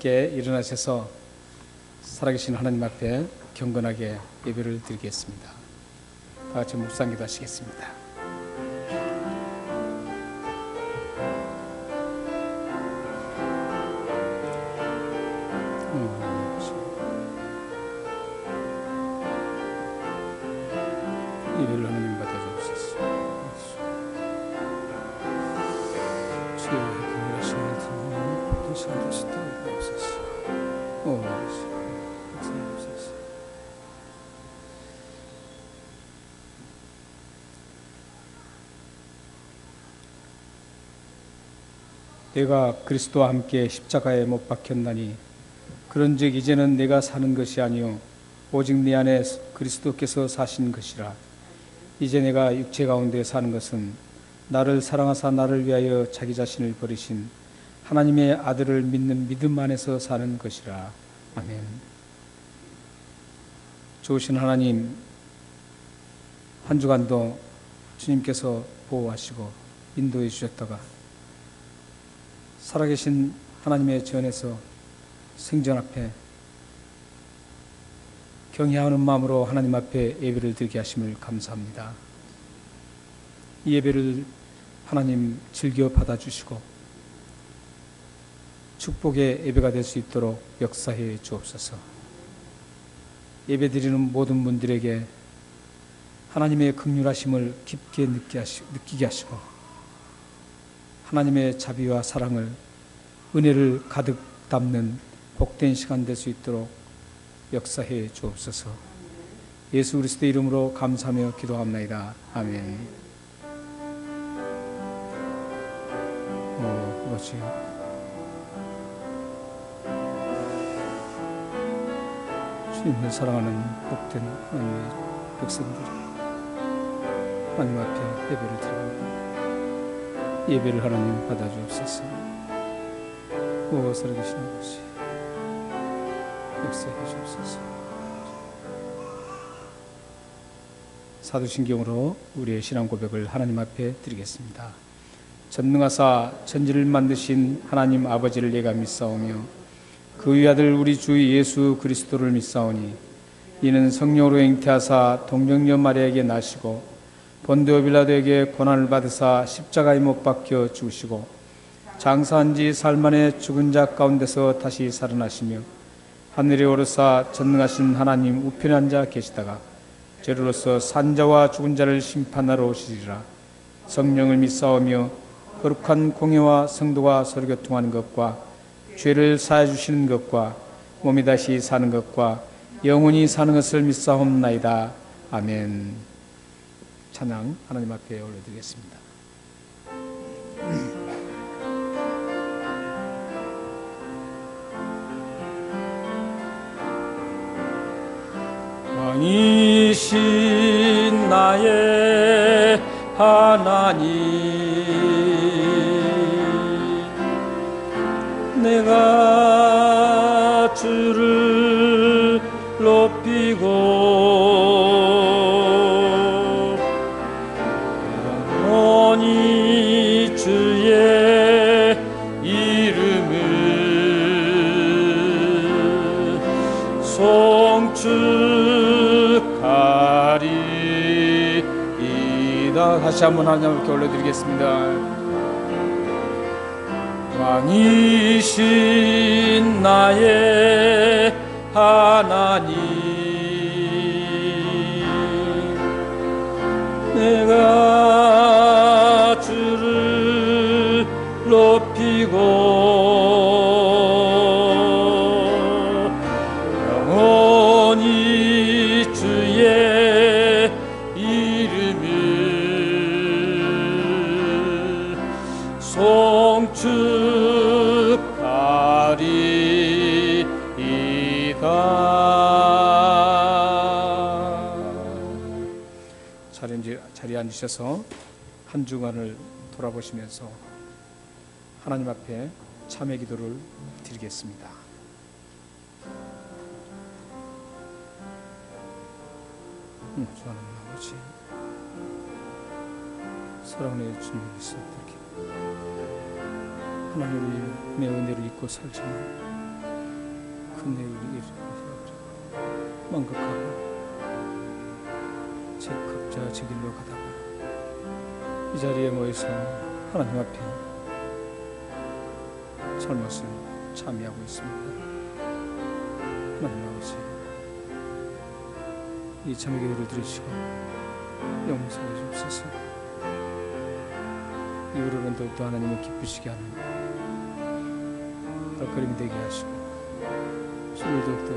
함께 일어나셔서 살아계신 하나님 앞에 경건하게 예배를 드리겠습니다. 다 같이 묵상기도 하시겠습니다. 예배를 하나님 받아주옵소서. 주의 긍휼하신 하나님 모든 시간 다시 떠올리옵소서. 내가 그리스도와 함께 십자가에 못 박혔나니 그런즉 이제는 내가 사는 것이 아니요 오직 내 안에 그리스도께서 사신 것이라. 이제 내가 육체 가운데 사는 것은 나를 사랑하사 나를 위하여 자기 자신을 버리신 하나님의 아들을 믿는 믿음 안에서 사는 것이라. 아멘. 좋으신 하나님, 한 주간도 주님께서 보호하시고 인도해 주셨다가 살아계신 하나님의 전에서 생전 앞에 경외하는 마음으로 하나님 앞에 예배를 드리게 하심을 감사합니다. 이 예배를 하나님 즐겨 받아주시고 축복의 예배가 될 수 있도록 역사해 주옵소서. 예배 드리는 모든 분들에게 하나님의 긍휼하심을 깊게 느끼게 하시고 하나님의 자비와 사랑을, 은혜를 가득 담는 복된 시간 될 수 있도록 역사해 주옵소서. 예수 그리스도의 이름으로 감사하며 기도합나이다. 아멘. 그렇지. 주님을 사랑하는 복된 하나님의 백성들이 하나님 앞에 예배를 드립니다. 예배를 하나님 받아주옵소서. 살아계시는 것이 역사해 주옵소서. 사도신경으로 우리의 신앙 고백을 하나님 앞에 드리겠습니다. 전능하사 천지를 만드신 하나님 아버지를 내가 믿사오며 그 위아들 우리 주 예수 그리스도를 믿사오니 이는 성령으로 잉태하사 동정녀 마리아에게 나시고 본디오 빌라도에게 고난을 받으사 십자가에 못 박혀 죽으시고 장사한 지 사흘 만에 죽은 자 가운데서 다시 살아나시며 하늘에 오르사 전능하신 하나님 우편에 앉아 계시다가 죄로서 산자와 죽은 자를 심판하러 오시리라. 성령을 믿사오며 거룩한 공회와 성도가 서로 교통하는 것과 죄를 사해 주시는 것과 몸이 다시 사는 것과 영원히 사는 것을 믿사옵나이다. 아멘. 찬양 하나님 앞에 올려드리겠습니다. 왕이신 나의 하나님, 내가 주를 높이고 영원히 주의 이름을 송축하리이다. 다시 한번 하나님께 올려드리겠습니다. 왕이신 나의 하나님, 내가 주를 높이고 영원히 주의 이름을 송축하리이다. 자리에 앉으셔서 한 주간을 돌아보시면서 하나님 앞에 참회 기도를 드리겠습니다. 주하나님 아버지, 사랑하는 주님께서 이렇게 하나님의 은혜를 잊고 살지만 큰 일을 망각하고 제 각자 제 길로 가다가 이 자리에 모여서 하나님 앞에 잘못을 참여하고 있습니다. 하나님 아버지, 이 참의 기도를 들으시고 용서해 주옵소서. 이후로는 더욱더 하나님을 기쁘시게 하는 발걸음이 되게 하시고 주를 더욱더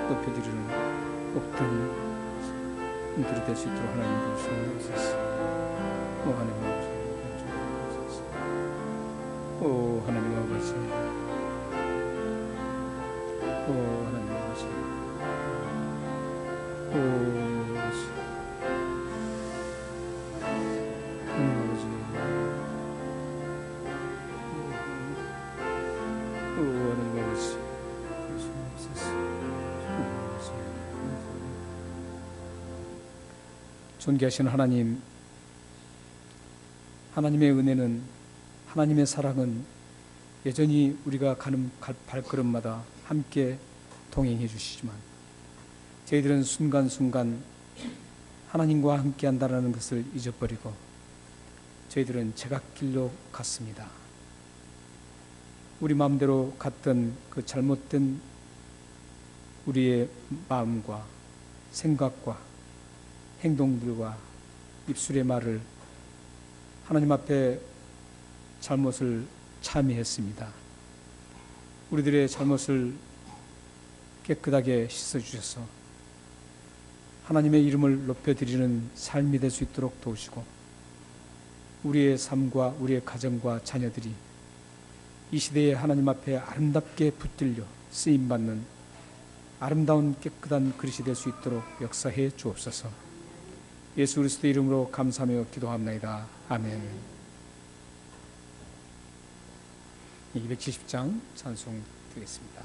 높여드리는 복된 분들이 될 수 있도록 하나님 도와주옵소서. 오 하나님 아버지, 오 하나님 아버지, 오 하나님 아버지, 오 하나님 아버지, 오 하나님 아버지, 존귀하신 하나님, 하나님의 은혜는, 하나님의 사랑은 여전히 우리가 가는 발걸음마다 함께 동행해 주시지만 저희들은 순간순간 하나님과 함께 한다는 것을 잊어버리고 저희들은 제각길로 갔습니다. 우리 마음대로 갔던 그 잘못된 우리의 마음과 생각과 행동들과 입술의 말을 하나님 앞에 잘못을 참여했습니다. 우리들의 잘못을 깨끗하게 씻어주셔서 하나님의 이름을 높여드리는 삶이 될 수 있도록 도우시고 우리의 삶과 우리의 가정과 자녀들이 이 시대에 하나님 앞에 아름답게 붙들려 쓰임받는 아름다운 깨끗한 그릇이 될 수 있도록 역사해 주옵소서. 예수 그리스도 이름으로 감사하며 기도합나이다. 아멘. 270장 찬송 드리겠습니다.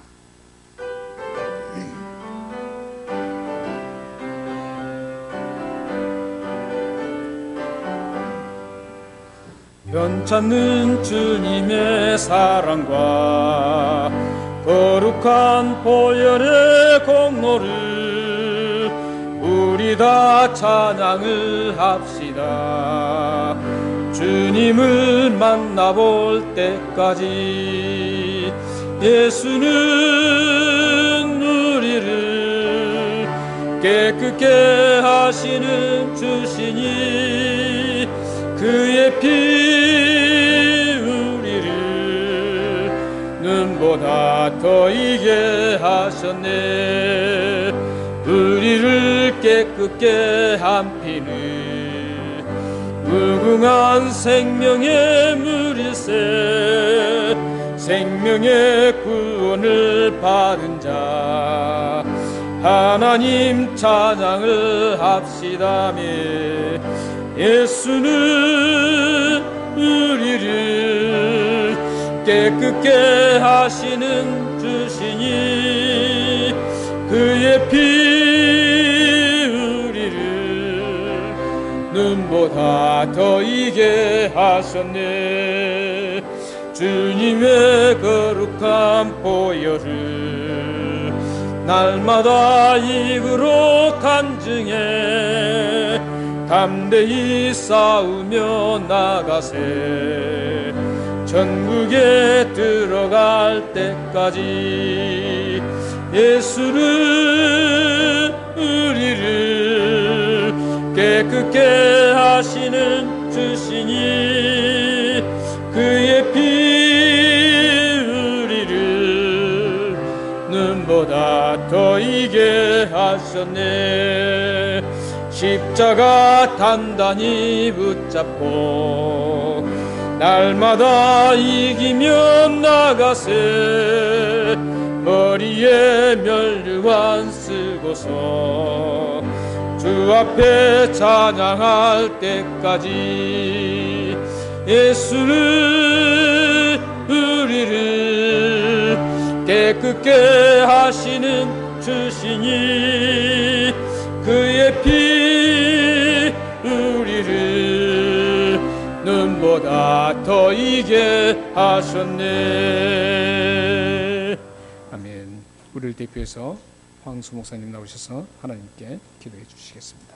변찮는 주님의 사랑과 거룩한 보혈의 공로를 우리 다 찬양을 합시다. 주님을 만나볼 때까지 예수는 우리를 깨끗게 하시는 주시니 그의 피 우리를 눈보다 더 이게 하셨네. 우리를 깨끗게 한 피는 무궁한 생명의 물일세. 생명의 구원을 받은 자 하나님 찬양을 합시다며. 예수는 우리를 깨끗게 하시는 주시니 그의 피 우리를 눈보다 더 이게 하셨네. 주님의 거룩한 보혈을 날마다 입으로 간증해 담대히 싸우며 나가세. 천국에 들어갈 때까지 예수는 우리를 깨끗게 하시는 주시니 그의 피 우리를 눈보다 더 이게 하셨네. 십자가 단단히 붙잡고 날마다 이기며 나가세. 머리에 면류관 쓰고서 주 앞에 찬양할 때까지 예수는 우리를 깨끗게 하시는 주시니 그의 피 우리를 눈보다 더 이게 하셨네. 아멘. 우리를 대표해서 황수 목사님 나오셔서 하나님께 기도해 주시겠습니다.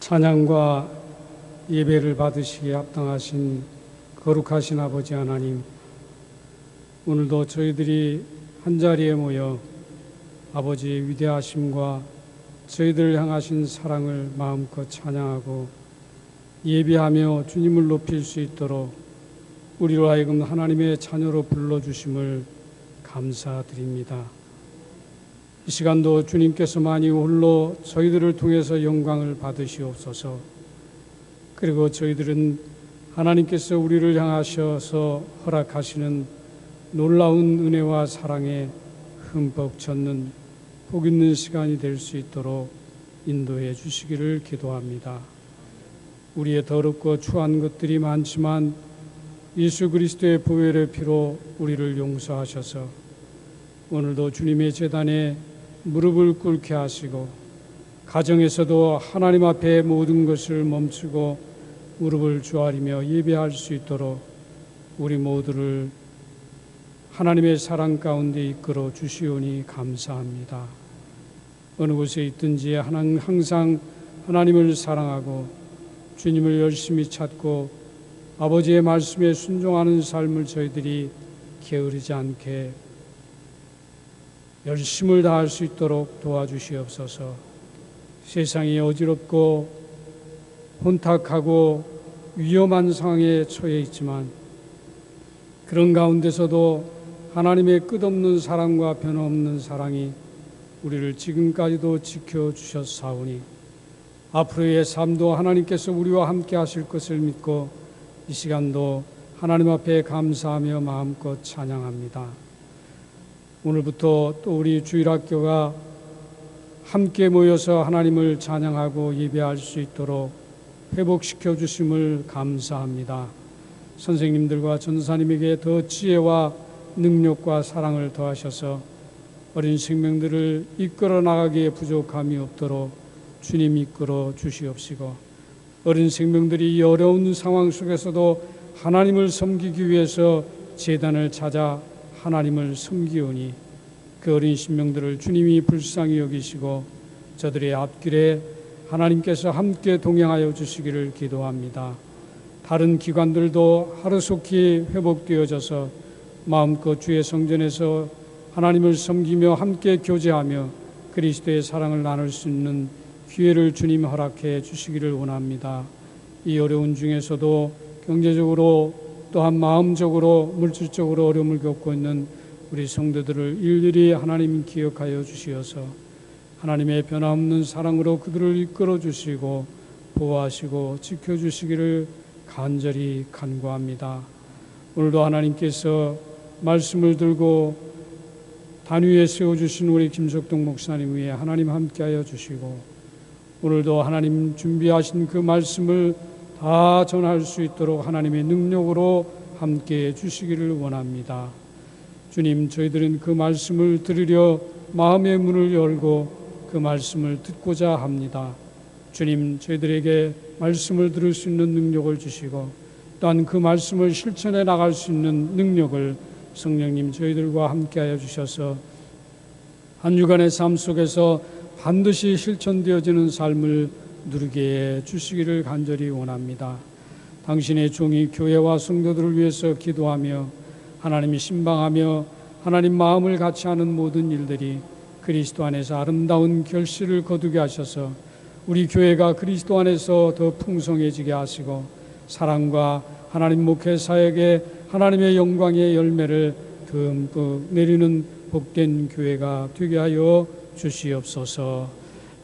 찬양과 예배를 받으시기에 합당하신 거룩하신 아버지 하나님, 오늘도 저희들이 한자리에 모여 아버지의 위대하심과 저희들을 향하신 사랑을 마음껏 찬양하고 예배하며 주님을 높일 수 있도록 우리로 하여금 하나님의 자녀로 불러주심을 감사드립니다. 이 시간도 주님께서만이 홀로 저희들을 통해서 영광을 받으시옵소서. 그리고 저희들은 하나님께서 우리를 향하셔서 허락하시는 놀라운 은혜와 사랑에 흠뻑 젖는 복 있는 시간이 될 수 있도록 인도해 주시기를 기도합니다. 우리의 더럽고 추한 것들이 많지만 예수 그리스도의 보혈의 피로 우리를 용서하셔서 오늘도 주님의 제단에 무릎을 꿇게 하시고 가정에서도 하나님 앞에 모든 것을 멈추고 무릎을 조아리며 예배할 수 있도록 우리 모두를 하나님의 사랑 가운데 이끌어 주시오니 감사합니다. 어느 곳에 있든지 항상 하나님을 사랑하고 주님을 열심히 찾고 아버지의 말씀에 순종하는 삶을 저희들이 게으르지 않게 열심을 다할 수 있도록 도와주시옵소서. 세상이 어지럽고 혼탁하고 위험한 상황에 처해 있지만 그런 가운데서도 하나님의 끝없는 사랑과 변함없는 사랑이 우리를 지금까지도 지켜주셨사오니 앞으로의 삶도 하나님께서 우리와 함께 하실 것을 믿고 이 시간도 하나님 앞에 감사하며 마음껏 찬양합니다. 오늘부터 또 우리 주일학교가 함께 모여서 하나님을 찬양하고 예배할 수 있도록 회복시켜 주심을 감사합니다. 선생님들과 전사님에게 더 지혜와 능력과 사랑을 더하셔서 어린 생명들을 이끌어 나가기에 부족함이 없도록 주님 이끌어 주시옵시고 어린 생명들이 이 어려운 상황 속에서도 하나님을 섬기기 위해서 제단을 찾아 하나님을 섬기오니 그 어린 신명들을 주님이 불쌍히 여기시고 저들의 앞길에 하나님께서 함께 동행하여 주시기를 기도합니다. 다른 기관들도 하루속히 회복되어져서 마음껏 주의 성전에서 하나님을 섬기며 함께 교제하며 그리스도의 사랑을 나눌 수 있는 기회를 주님 허락해 주시기를 원합니다. 이 어려운 중에서도 경제적으로 또한 마음적으로 물질적으로 어려움을 겪고 있는 우리 성도들을 일일이 하나님 기억하여 주시어서 하나님의 변함없는 사랑으로 그들을 이끌어 주시고 보호하시고 지켜주시기를 간절히 간구합니다. 오늘도 하나님께서 말씀을 들고 단위에 세워주신 우리 김석동 목사님 위에 하나님 함께하여 주시고 오늘도 하나님 준비하신 그 말씀을 다 전할 수 있도록 하나님의 능력으로 함께해 주시기를 원합니다. 주님, 저희들은 그 말씀을 들으려 마음의 문을 열고 그 말씀을 듣고자 합니다. 주님, 저희들에게 말씀을 들을 수 있는 능력을 주시고 또한 그 말씀을 실천해 나갈 수 있는 능력을 성령님 저희들과 함께하여 주셔서 한 주간의 삶 속에서 반드시 실천되어지는 삶을 누리게 해 주시기를 간절히 원합니다. 당신의 종이 교회와 성도들을 위해서 기도하며 하나님이 신방하며 하나님 마음을 같이 하는 모든 일들이 그리스도 안에서 아름다운 결실을 거두게 하셔서 우리 교회가 그리스도 안에서 더 풍성해지게 하시고 사랑과 하나님 목회 사역에 하나님의 영광의 열매를 듬뿍 내리는 복된 교회가 되게 하여 주시옵소서.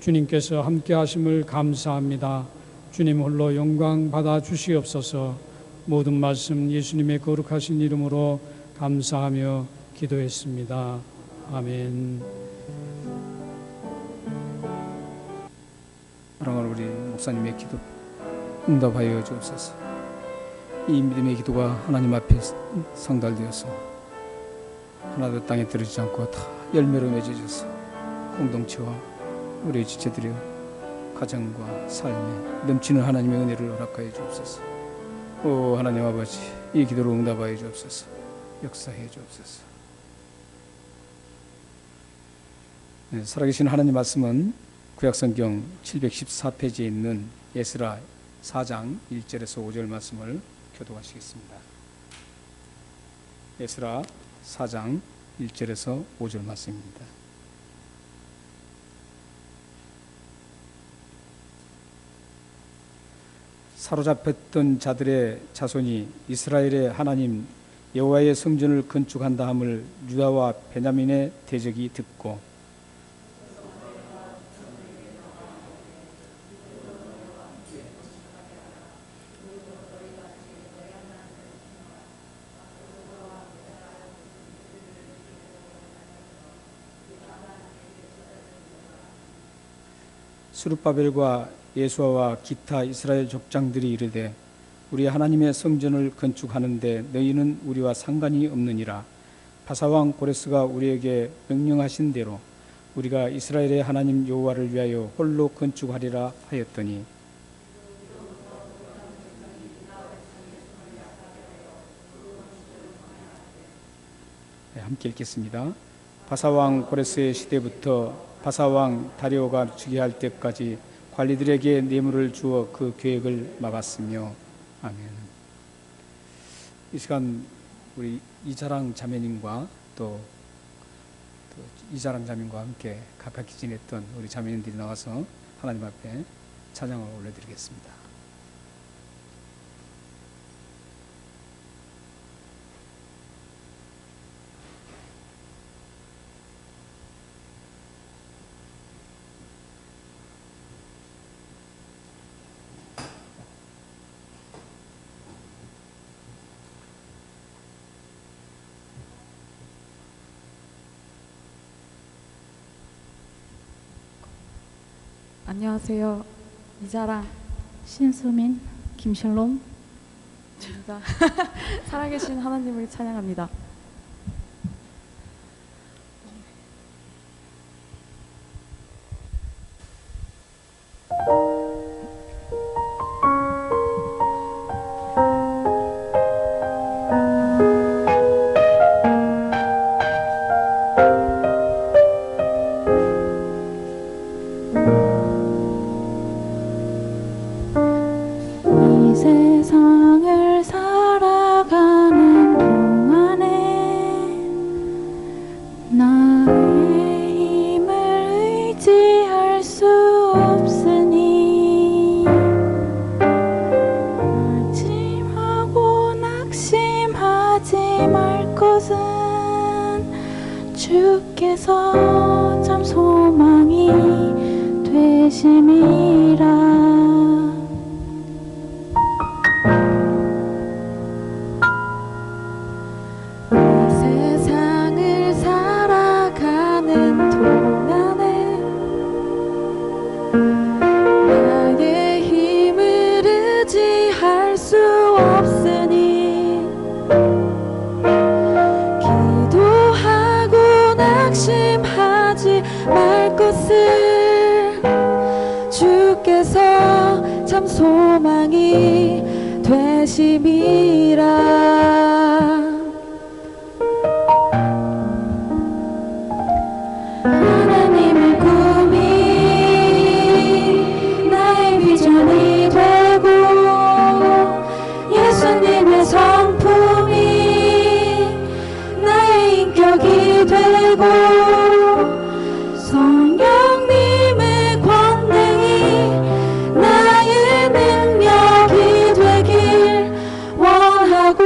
주님께서 함께 하심을 감사합니다. 주님 홀로 영광 받아 주시옵소서. 모든 말씀 예수님의 거룩하신 이름으로 감사하며 기도했습니다. 아멘. 사랑하는 우리 목사님의 기도 응답하여 주옵소서. 이 믿음의 기도가 하나님 앞에 상달되어서 하나도 땅에 떨어지지 않고 다 열매로 맺어져서 공동체와 우리의 지체들의 가정과 삶에 넘치는 하나님의 은혜를 허락하여 주옵소서. 오 하나님 아버지, 이 기도로 응답하여 주옵소서. 역사해 주옵소서. 네, 살아계신 하나님 말씀은 구약성경 714페이지에 있는 에스라 4장 1절에서 5절 말씀을 교독하시겠습니다. 에스라 4장 1절에서 5절 말씀입니다. 사로잡혔던 자들의 자손이 이스라엘의 하나님 여호와의 성전을 건축한다 함을 유다와 베냐민의 대적이 듣고 스룹바벨과 예수아와 기타 이스라엘 족장들이 이르되 우리 하나님의 성전을 건축하는데 너희는 우리와 상관이 없느니라. 바사왕 고레스가 우리에게 명령하신 대로 우리가 이스라엘의 하나님 여호와를 위하여 홀로 건축하리라 하였더니 네, 함께 읽겠습니다. 바사왕 고레스의 시대부터 바사왕 다리오가 즉위할 때까지 관리들에게 뇌물을 주어 그 계획을 막았으며 아멘. 이 시간 우리 이자랑 자매님과 또 이자랑 자매님과 함께 가깝게 지냈던 우리 자매님들이 나와서 하나님 앞에 찬양을 올려드리겠습니다. 안녕하세요. 이자랑 신수민, 김실롬. 살아계신 하나님을 찬양합니다. 이 세상을 살아가는 동안에 나의 힘을 의지할 수 없으니 낙심하고 낙심하지 말 것은 주께서 참 소망이 되심이라. 세상을 살아가는 동안에 나의 힘을 의지할 수 없으니 기도하고 낙심하지 말 것을 주께서 참 소망이 되심이라. 하나님의 꿈이 나의 비전이 되고 예수님의 성품이 나의 인격이 되고 성령님의 권능이 나의 능력이 되길 원하고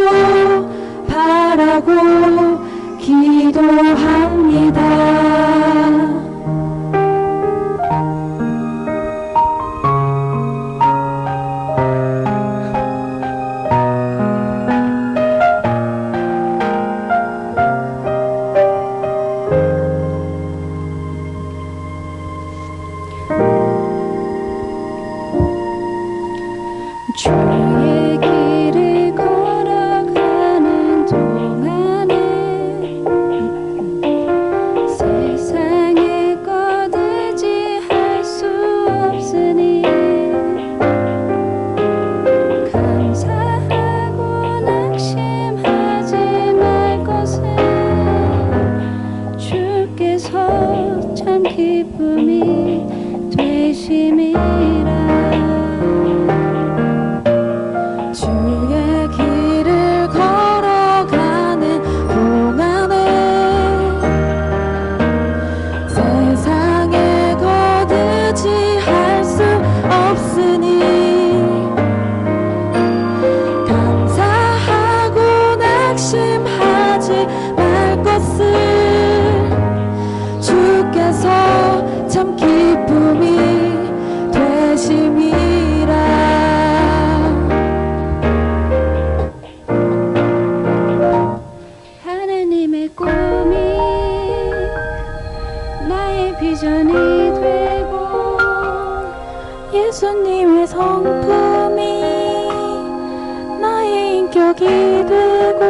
기쁨이 되심이라. 주의 길을 걸어가는 동안에 세상에 거두지할 수 없으니 감사하고 낙심하지 말 것을 주께서 참 기쁨이 되심이라. 하나님의 꿈이 나의 비전이 되고 예수님의 성품이 나의 인격이 되고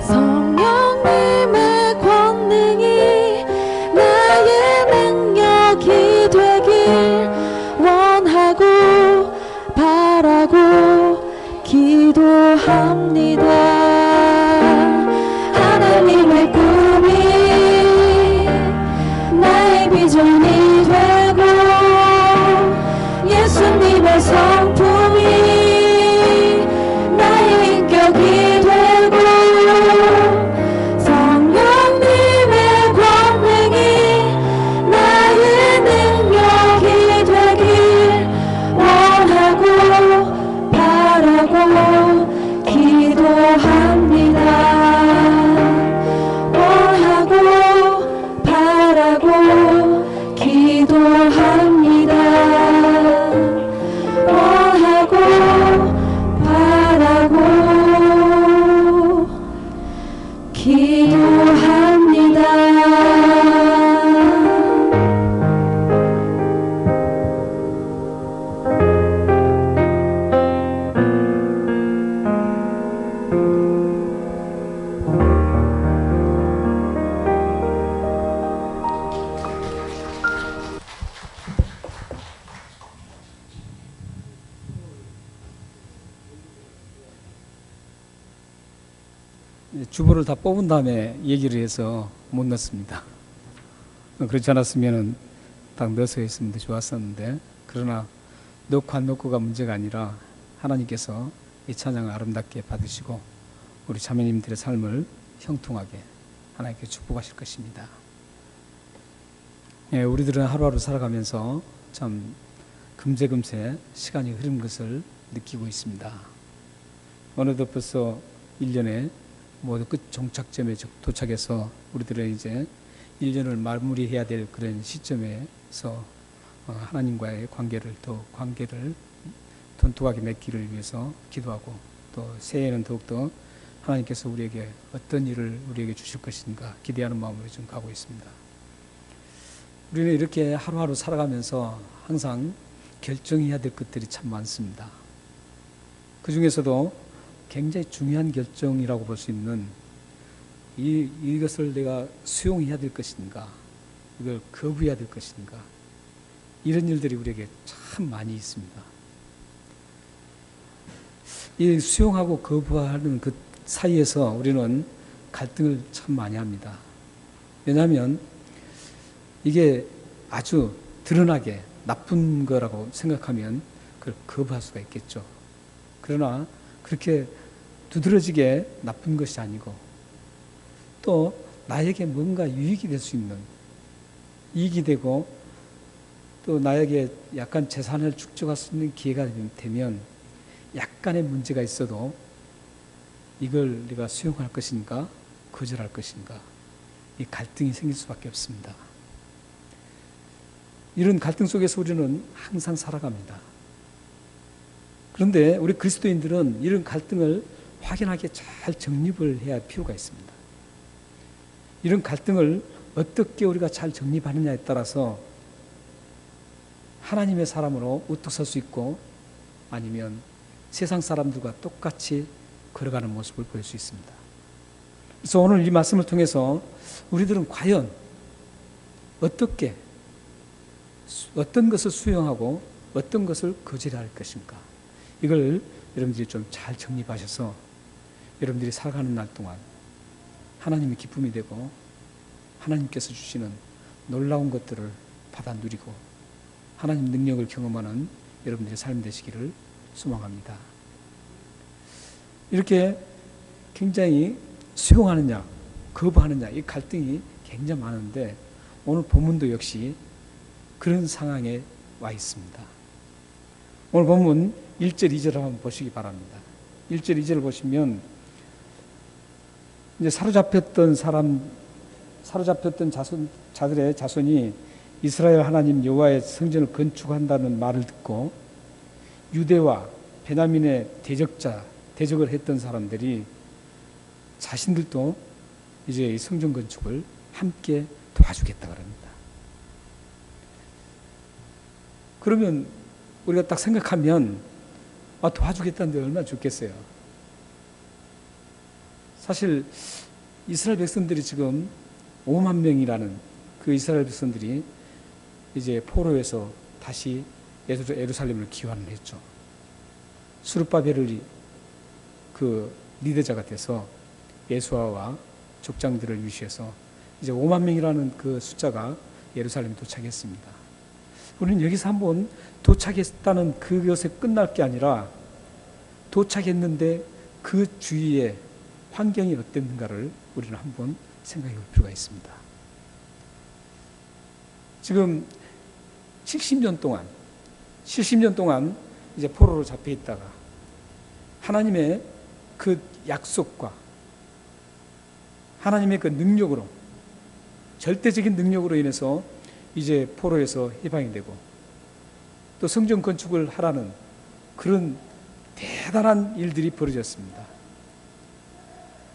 성령님의 권능이 나의 능력이 되길 원하고 바라고 기도합니다. 하나님의 꿈이 나의 비전이 되고 예수님의 성품이 나의 인격이 되고 성령님의 권능이 나의 능력이 되길 원하고 바라고 기도합니다. 원하고 바라고 기도합니다. 원하고 바라고 기도합니다. 주보를 다 뽑은 다음에 얘기를 해서 못 넣습니다. 그렇지 않았으면 딱 넣어서 했으면 더 좋았었는데, 그러나 넣고 안 넣고가 문제가 아니라 하나님께서 이 찬양을 아름답게 받으시고 우리 자매님들의 삶을 형통하게 하나님께 축복하실 것입니다. 예, 우리들은 하루하루 살아가면서 참 금세금세 시간이 흐른 것을 느끼고 있습니다. 어느덧 벌써 1년에 모두 끝 종착점에 도착해서 우리들은 이제 1년을 마무리해야 될 그런 시점에서 하나님과의 관계를 돈독하게 맺기를 위해서 기도하고, 또 새해에는 더욱더 하나님께서 우리에게 어떤 일을 우리에게 주실 것인가 기대하는 마음으로 좀 가고 있습니다. 우리는 이렇게 하루하루 살아가면서 항상 결정해야 될 것들이 참 많습니다. 그 중에서도 굉장히 중요한 결정이라고 볼 수 있는 이것을 내가 수용해야 될 것인가, 이걸 거부해야 될 것인가, 이런 일들이 우리에게 참 많이 있습니다. 이 수용하고 거부하는 그 사이에서 우리는 갈등을 참 많이 합니다. 왜냐하면 이게 아주 드러나게 나쁜 거라고 생각하면 그걸 거부할 수가 있겠죠. 그러나 그렇게 두드러지게 나쁜 것이 아니고, 또 나에게 뭔가 유익이 될 수 있는, 이익이 되고 또 나에게 약간 재산을 축적할 수 있는 기회가 되면 약간의 문제가 있어도 이걸 내가 수용할 것인가 거절할 것인가, 이 갈등이 생길 수밖에 없습니다. 이런 갈등 속에서 우리는 항상 살아갑니다. 그런데 우리 그리스도인들은 이런 갈등을 확연하게 잘 정립을 해야 할 필요가 있습니다. 이런 갈등을 어떻게 우리가 잘 정립하느냐에 따라서 하나님의 사람으로 우뚝 설 수 있고, 아니면 세상 사람들과 똑같이 걸어가는 모습을 보일 수 있습니다. 그래서 오늘 이 말씀을 통해서 우리들은 과연 어떻게, 어떤 것을 수용하고 어떤 것을 거절해야 할 것인가, 이걸 여러분들이 좀 잘 정립하셔서 여러분들이 살아가는 날 동안 하나님의 기쁨이 되고 하나님께서 주시는 놀라운 것들을 받아 누리고 하나님 능력을 경험하는 여러분들의 삶 되시기를 소망합니다. 이렇게 굉장히 수용하느냐 거부하느냐 이 갈등이 굉장히 많은데 오늘 본문도 역시 그런 상황에 와 있습니다. 오늘 본문 1절 2절 한번 보시기 바랍니다. 1절 2절을 보시면 이제 사로잡혔던 자들의 자손이 이스라엘 하나님 여호와의 성전을 건축한다는 말을 듣고 유대와 베냐민의 대적을 했던 사람들이 자신들도 이제 이 성전 건축을 함께 도와주겠다 그럽니다. 그러면 우리가 딱 생각하면 도와주겠다는데 얼마나 좋겠어요. 사실 이스라엘 백성들이 지금 5만 명이라는 그 이스라엘 백성들이 이제 포로에서 다시 예루살렘을 귀환을 했죠. 스룹바벨이 그 리더자가 돼서 예수아와 족장들을 위시해서 이제 5만 명이라는 그 숫자가 예루살렘에 도착했습니다. 우리는 여기서 한번 도착했다는 그것에 끝날 게 아니라 도착했는데 그 주위에 환경이 어땠는가를 우리는 한번 생각해 볼 필요가 있습니다. 지금 70년 동안 이제 포로로 잡혀 있다가 하나님의 그 약속과 하나님의 그 능력으로 절대적인 능력으로 인해서 이제 포로에서 해방이 되고 또 성전 건축을 하라는 그런 대단한 일들이 벌어졌습니다.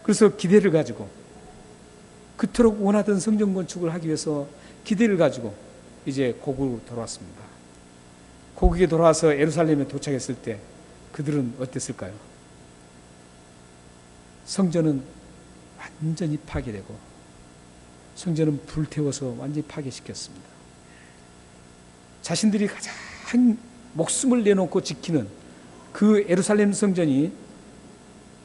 그래서 기대를 가지고 그토록 원하던 성전 건축을 하기 위해서 기대를 가지고 이제 고국으로 돌아왔습니다. 고국에 돌아와서 예루살렘에 도착했을 때 그들은 어땠을까요? 성전은 완전히 파괴되고 성전은 불태워서 완전히 파괴시켰습니다. 자신들이 가장 목숨을 내놓고 지키는 그 예루살렘 성전이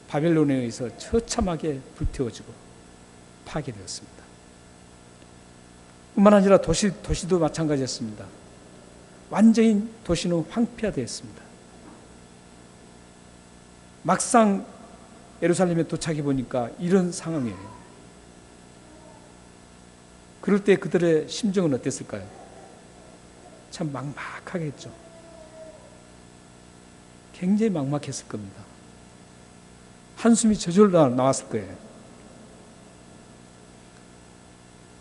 바벨론에 의해서 처참하게 불태워지고 파괴되었습니다. 뿐만 아니라 도시도 마찬가지였습니다. 완전히 도시는 황폐화되었습니다. 막상 예루살렘에 도착해 보니까 이런 상황이에요. 그럴 때 그들의 심정은 어땠을까요? 참 막막하겠죠. 굉장히 막막했을 겁니다. 한숨이 저절로 나왔을 거예요.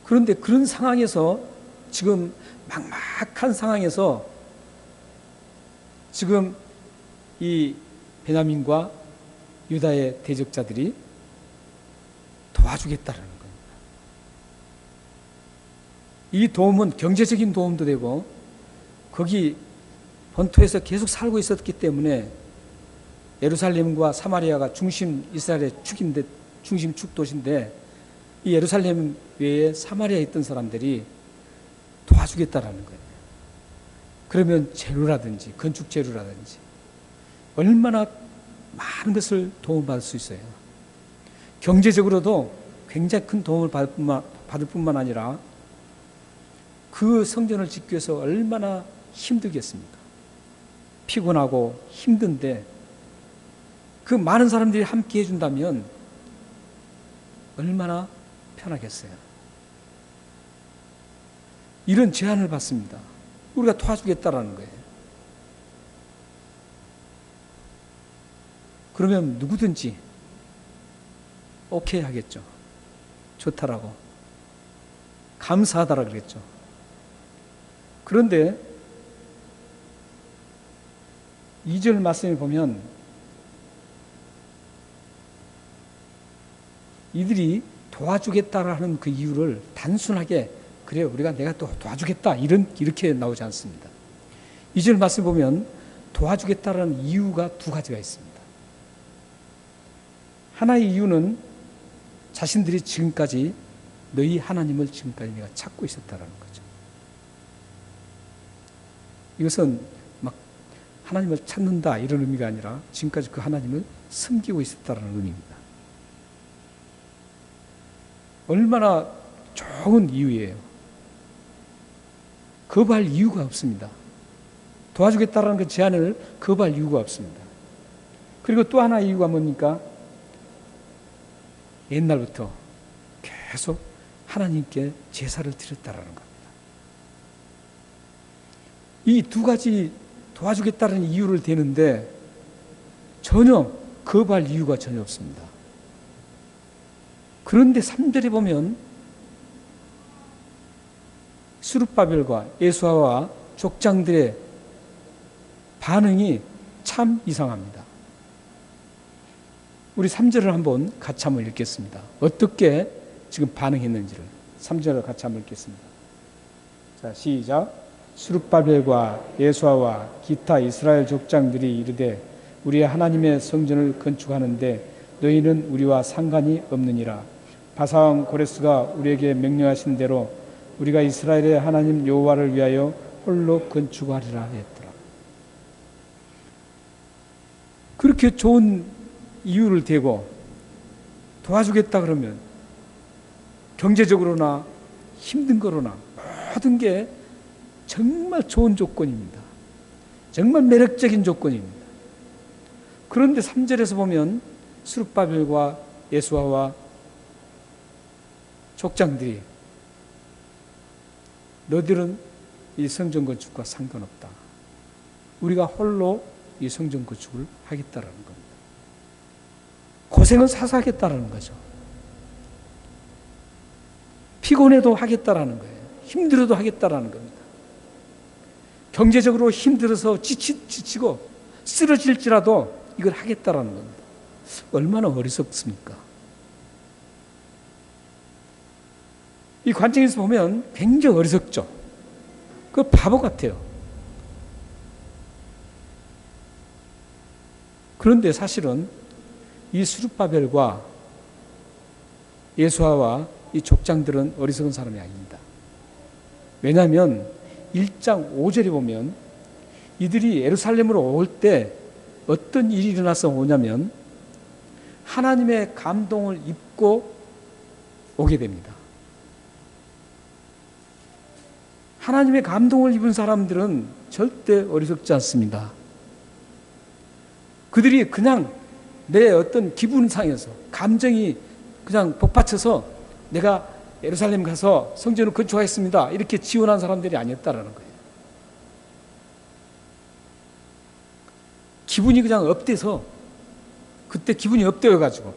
그런데 그런 상황에서 지금 막막한 상황에서 지금 이 베냐민과 유다의 대적자들이 도와주겠다라는 겁니다. 이 도움은 경제적인 도움도 되고 거기 본토에서 계속 살고 있었기 때문에 예루살렘과 사마리아가 이스라엘의 중심 축 도시인데 이 예루살렘 외에 사마리아에 있던 사람들이 도와주겠다라는 거예요. 그러면 재료라든지 건축 재료라든지 얼마나 많은 것을 도움을 받을 수 있어요. 경제적으로도 굉장히 큰 도움을 받을 뿐만 아니라 그 성전을 짓기 위해서 얼마나 힘들겠습니까? 피곤하고 힘든데 그 많은 사람들이 함께 해준다면 얼마나 편하겠어요. 이런 제안을 받습니다. 우리가 도와주겠다라는 거예요. 그러면 누구든지 오케이 하겠죠. 좋다라고 감사하다라 그랬죠. 그런데 2절 말씀에 보면 이들이 도와주겠다라는 그 이유를 단순하게 그래요, 내가 또 도와주겠다 이렇게 나오지 않습니다. 2절 말씀 보면 도와주겠다라는 이유가 두 가지가 있습니다. 하나의 이유는 자신들이 지금까지 너희 하나님을 지금까지 내가 찾고 있었다라는 거죠. 이것은 막 하나님을 찾는다 이런 의미가 아니라 지금까지 그 하나님을 섬기고 있었다라는 의미입니다. 얼마나 좋은 이유예요. 거부할 이유가 없습니다. 도와주겠다라는 그 제안을 거부할 이유가 없습니다. 그리고 또 하나 이유가 뭡니까? 옛날부터 계속 하나님께 제사를 드렸다라는 겁니다. 이 두 가지 도와주겠다는 이유를 대는데 전혀 거부할 이유가 전혀 없습니다. 그런데 3절에 보면 스룹바벨과 예수아와 족장들의 반응이 참 이상합니다. 우리 3절을 한번 같이 한번 읽겠습니다. 어떻게 지금 반응했는지를 3절을 같이 한번 읽겠습니다. 자, 시작. 스룹바벨과 예수아와 기타 이스라엘 족장들이 이르되 우리의 하나님의 성전을 건축하는데 너희는 우리와 상관이 없느니라. 바사왕 고레스가 우리에게 명령하신 대로 우리가 이스라엘의 하나님 여호와를 위하여 홀로 건축하리라 했더라. 그렇게 좋은 이유를 대고 도와주겠다 그러면 경제적으로나 힘든 거로나 모든 게 정말 좋은 조건입니다. 정말 매력적인 조건입니다. 그런데 3절에서 보면 스룹바벨과 예수아와 족장들이 너희들은 이 성전 건축과 상관없다. 우리가 홀로 이 성전 건축을 하겠다라는 겁니다. 고생은 사서 하겠다라는 거죠. 피곤해도 하겠다라는 거예요. 힘들어도 하겠다라는 겁니다. 경제적으로 힘들어서 지치고 쓰러질지라도 이걸 하겠다라는 겁니다. 얼마나 어리석습니까? 이 관점에서 보면 굉장히 어리석죠. 그 바보 같아요. 그런데 사실은 이 스룹바벨과 예수아와 이 족장들은 어리석은 사람이 아닙니다. 왜냐하면 1장 5절에 보면 이들이 예루살렘으로 올 때 어떤 일이 일어나서 오냐면 하나님의 감동을 입고 오게 됩니다. 하나님의 감동을 입은 사람들은 절대 어리석지 않습니다. 그들이 그냥 내 어떤 기분상에서 감정이 그냥 복받쳐서 내가 예루살렘 가서 성전을 건축하겠습니다 이렇게 지원한 사람들이 아니었다라는 거예요. 기분이 그냥 업돼서 그때 기분이 업되어가지고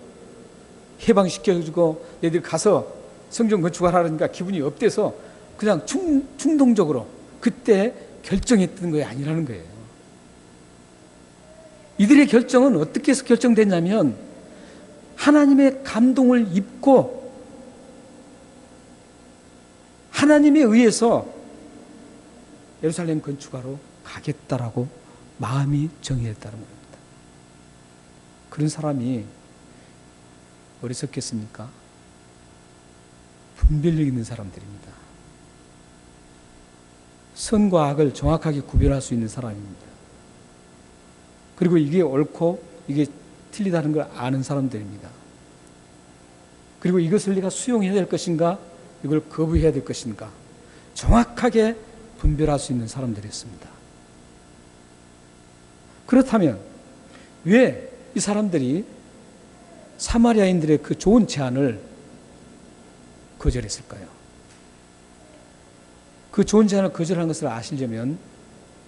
해방시켜주고 얘들 가서 성전 건축하라니까 기분이 업돼서 그냥 충동적으로 그때 결정했던 게 아니라는 거예요. 이들의 결정은 어떻게 해서 결정됐냐면 하나님의 감동을 입고 하나님에 의해서 예루살렘 건축하러 가겠다라고 마음이 정해졌다는 겁니다. 그런 사람이 어리석겠습니까? 분별력 있는 사람들입니다. 선과 악을 정확하게 구별할 수 있는 사람입니다. 그리고 이게 옳고 이게 틀리다는 걸 아는 사람들입니다. 그리고 이것을 내가 수용해야 될 것인가 이걸 거부해야 될 것인가 정확하게 분별할 수 있는 사람들이었습니다. 그렇다면 왜 이 사람들이 사마리아인들의 그 좋은 제안을 거절했을까요? 그 좋은 제안을 거절한 것을 아시려면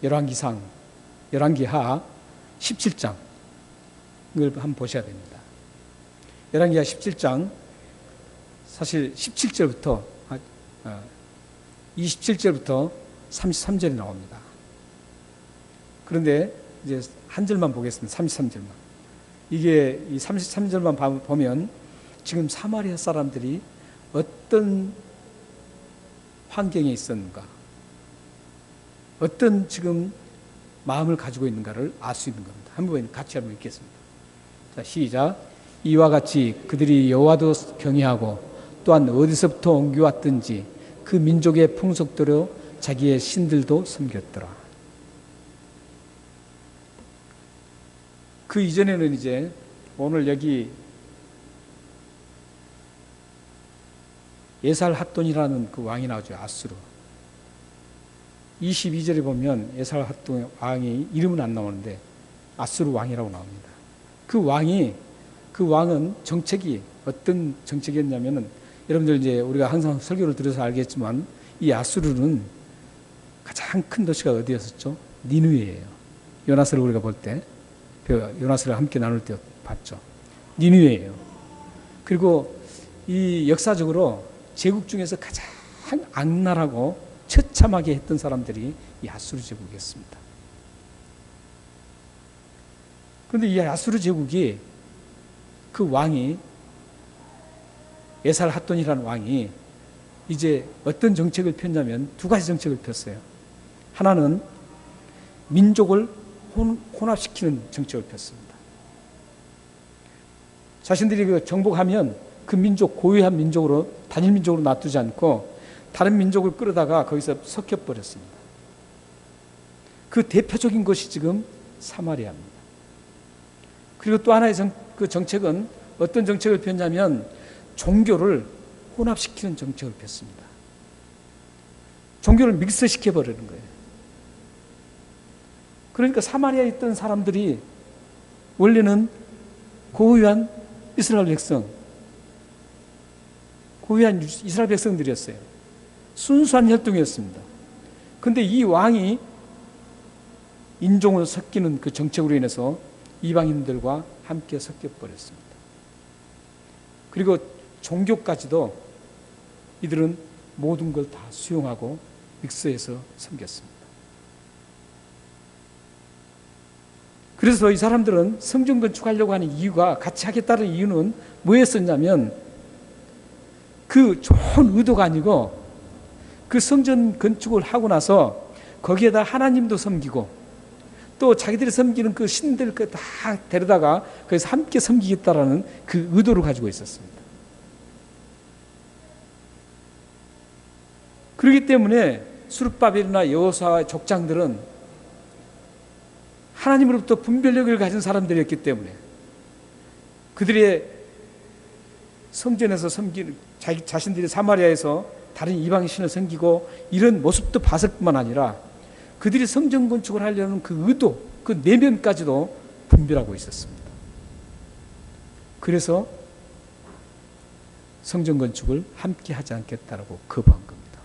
열왕기하 17장을 한번 보셔야 됩니다. 열왕기하 17장 사실 17절부터 27절부터 33절이 나옵니다. 그런데 이제 한 절만 보겠습니다. 33절만. 이게 이 33절만 보면 지금 사마리아 사람들이 어떤 환경에 있었는가, 어떤 지금 마음을 가지고 있는가를 알 수 있는 겁니다. 한번 같이 한번 읽겠습니다. 자, 시작. 이와 같이 그들이 여호와도 경외하고 또한 어디서부터 옮겨왔든지 그 민족의 풍속대로 자기의 신들도 섬겼더라. 그 이전에는 이제 오늘 여기 예살핫돈이라는 그 왕이 나오죠. 아수르. 22절에 보면 에살핫돈 왕이 이름은 안 나오는데 아수르 왕이라고 나옵니다. 그 왕은 정책이 어떤 정책이었냐면은, 여러분들 이제 우리가 항상 설교를 들어서 알겠지만 이 아수르는 가장 큰 도시가 어디였었죠? 니느웨예요. 요나스를 우리가 볼 때, 요나스를 함께 나눌 때 봤죠. 니느웨예요. 그리고 이 역사적으로 제국 중에서 가장 악랄하고 처참하게 했던 사람들이 이 아수르 제국이었습니다. 그런데 이 아수르 제국이, 그 왕이, 에살핫돈이라는 왕이 이제 어떤 정책을 폈냐면 두 가지 정책을 폈어요. 하나는 민족을 혼합시키는 정책을 폈습니다. 자신들이 그 정복하면 그 민족, 고유한 민족으로, 단일 민족으로 놔두지 않고 다른 민족을 끌어다가 거기서 섞여버렸습니다. 그 대표적인 것이 지금 사마리아입니다. 그리고 또 하나의 그 정책은 어떤 정책을 폈냐면 종교를 혼합시키는 정책을 폈습니다. 종교를 믹스시켜버리는 거예요. 그러니까 사마리아에 있던 사람들이 원래는 고유한 이스라엘 백성들이었어요. 순수한 혈통이었습니다. 그런데 이 왕이 인종을 섞이는 그 정책으로 인해서 이방인들과 함께 섞여버렸습니다. 그리고 종교까지도 이들은 모든 걸 다 수용하고 믹스해서 섬겼습니다. 그래서 이 사람들은 성전 건축하려고 하는 이유가, 같이 하겠다는 이유는 뭐였었냐면, 그 좋은 의도가 아니고 그 성전 건축을 하고 나서 거기에다 하나님도 섬기고 또 자기들이 섬기는 그 신들 다 데려다가 거기서 함께 섬기겠다라는 그 의도를 가지고 있었습니다. 그렇기 때문에 수르바벨이나 여호수아의 족장들은 하나님으로부터 분별력을 가진 사람들이었기 때문에 그들의 성전에서 섬기는, 자신들이 사마리아에서 다른 이방 신을 섬기고 이런 모습도 봤을 뿐만 아니라 그들이 성전 건축을 하려는 그 의도, 그 내면까지도 분별하고 있었습니다. 그래서 성전 건축을 함께 하지 않겠다라고 거부한 겁니다.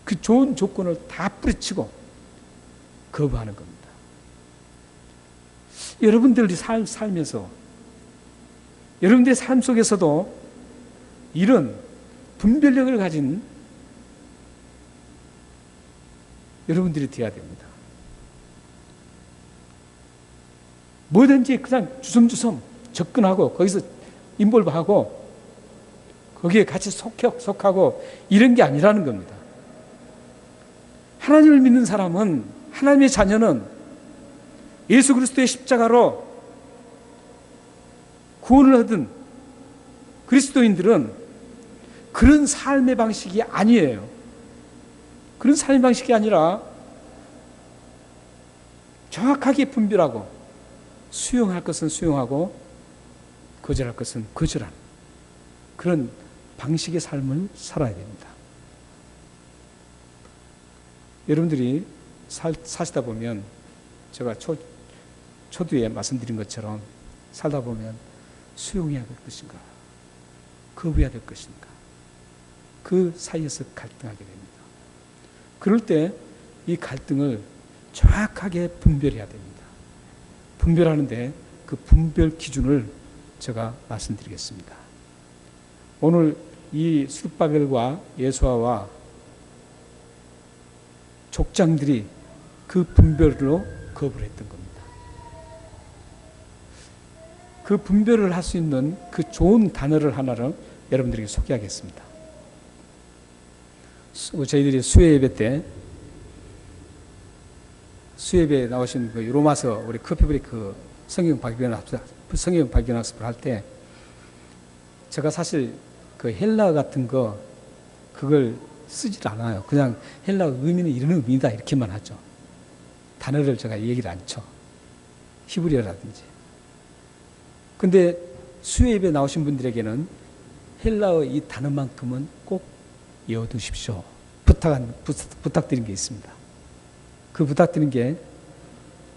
그 좋은 조건을 다 뿌리치고 거부하는 겁니다. 여러분들이 살면서, 여러분들의 삶 속에서도 이런 분별력을 가진 여러분들이 되어야 됩니다. 뭐든지 그냥 주섬주섬 접근하고 거기서 인볼브하고 거기에 같이 속하고 이런 게 아니라는 겁니다. 하나님을 믿는 사람은, 하나님의 자녀는 예수 그리스도의 십자가로 구원을 얻은 그리스도인들은 그런 삶의 방식이 아니에요. 그런 삶의 방식이 아니라 정확하게 분별하고 수용할 것은 수용하고 거절할 것은 거절하는 그런 방식의 삶을 살아야 됩니다. 여러분들이 사시다 보면, 제가 초두에 말씀드린 것처럼 살다 보면 수용해야 될 것인가, 거부해야 될 것인가, 그 사이에서 갈등하게 됩니다. 그럴 때 이 갈등을 정확하게 분별해야 됩니다. 분별하는데 그 분별 기준을 제가 말씀드리겠습니다. 오늘 이 수르바벨과 여호수아와 족장들이 그 분별로 거부를 했던 겁니다. 그 분별을 할 수 있는 그 좋은 단어를 하나를 여러분들에게 소개하겠습니다. 저희들이 수요 예배 때, 수요 예배에 나오신 그 로마서 우리 커피 브레이크 성경 발견 학습을 할 때, 제가 사실 그 헬라 같은 그걸 쓰질 않아요. 그냥 헬라 의미는 이런 의미다 이렇게만 하죠. 단어를 제가 얘기를 안 쳐. 히브리어라든지. 근데 수요 예배에 나오신 분들에게는 헬라의 이 단어만큼은 꼭 외워두십시오. 부탁드린 게 있습니다. 그 부탁드린 게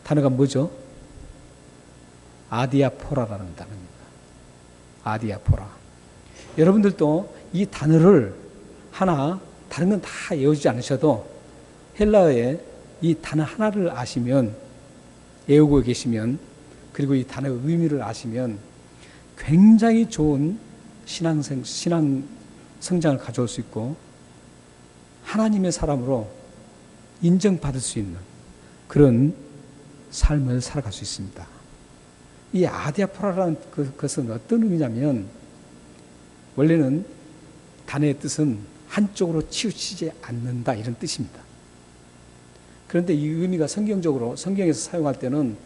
단어가 뭐죠? 아디아포라라는 단어입니다. 아디아포라. 여러분들도 이 단어를 하나, 다른 건 다 외우지 않으셔도 헬라어의 이 단어 하나를 아시면, 외우고 계시면, 그리고 이 단어의 의미를 아시면 굉장히 좋은 신앙 성장을 가져올 수 있고 하나님의 사람으로 인정받을 수 있는 그런 삶을 살아갈 수 있습니다. 이 아디아포라라는 것은 어떤 의미냐면, 원래는 단어의 뜻은 한쪽으로 치우치지 않는다, 이런 뜻입니다. 그런데 이 의미가 성경적으로, 성경에서 사용할 때는,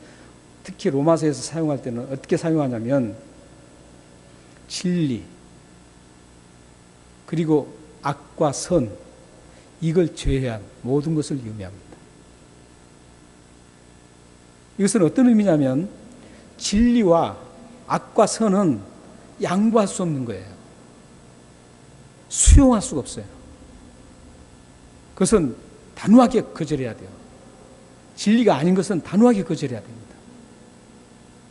특히 로마서에서 사용할 때는 어떻게 사용하냐면 진리, 그리고 악과 선, 이걸 제외한 모든 것을 의미합니다. 이것은 어떤 의미냐면 진리와 악과 선은 양보할 수 없는 거예요. 수용할 수가 없어요. 그것은 단호하게 거절해야 돼요. 진리가 아닌 것은 단호하게 거절해야 됩니다.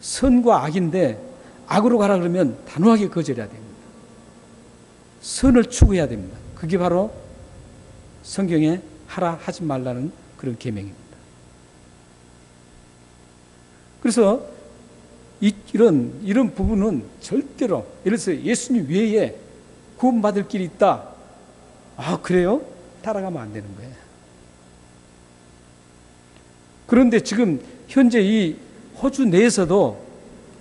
선과 악인데 악으로 가라 그러면 단호하게 거절해야 됩니다. 선을 추구해야 됩니다. 그게 바로 성경에 하라 하지 말라는 그런 계명입니다. 그래서 이런 부분은 절대로, 예를 들어서 예수님 외에 구원받을 길이 있다. 아, 그래요? 따라가면 안 되는 거예요. 그런데 지금 현재 이 호주 내에서도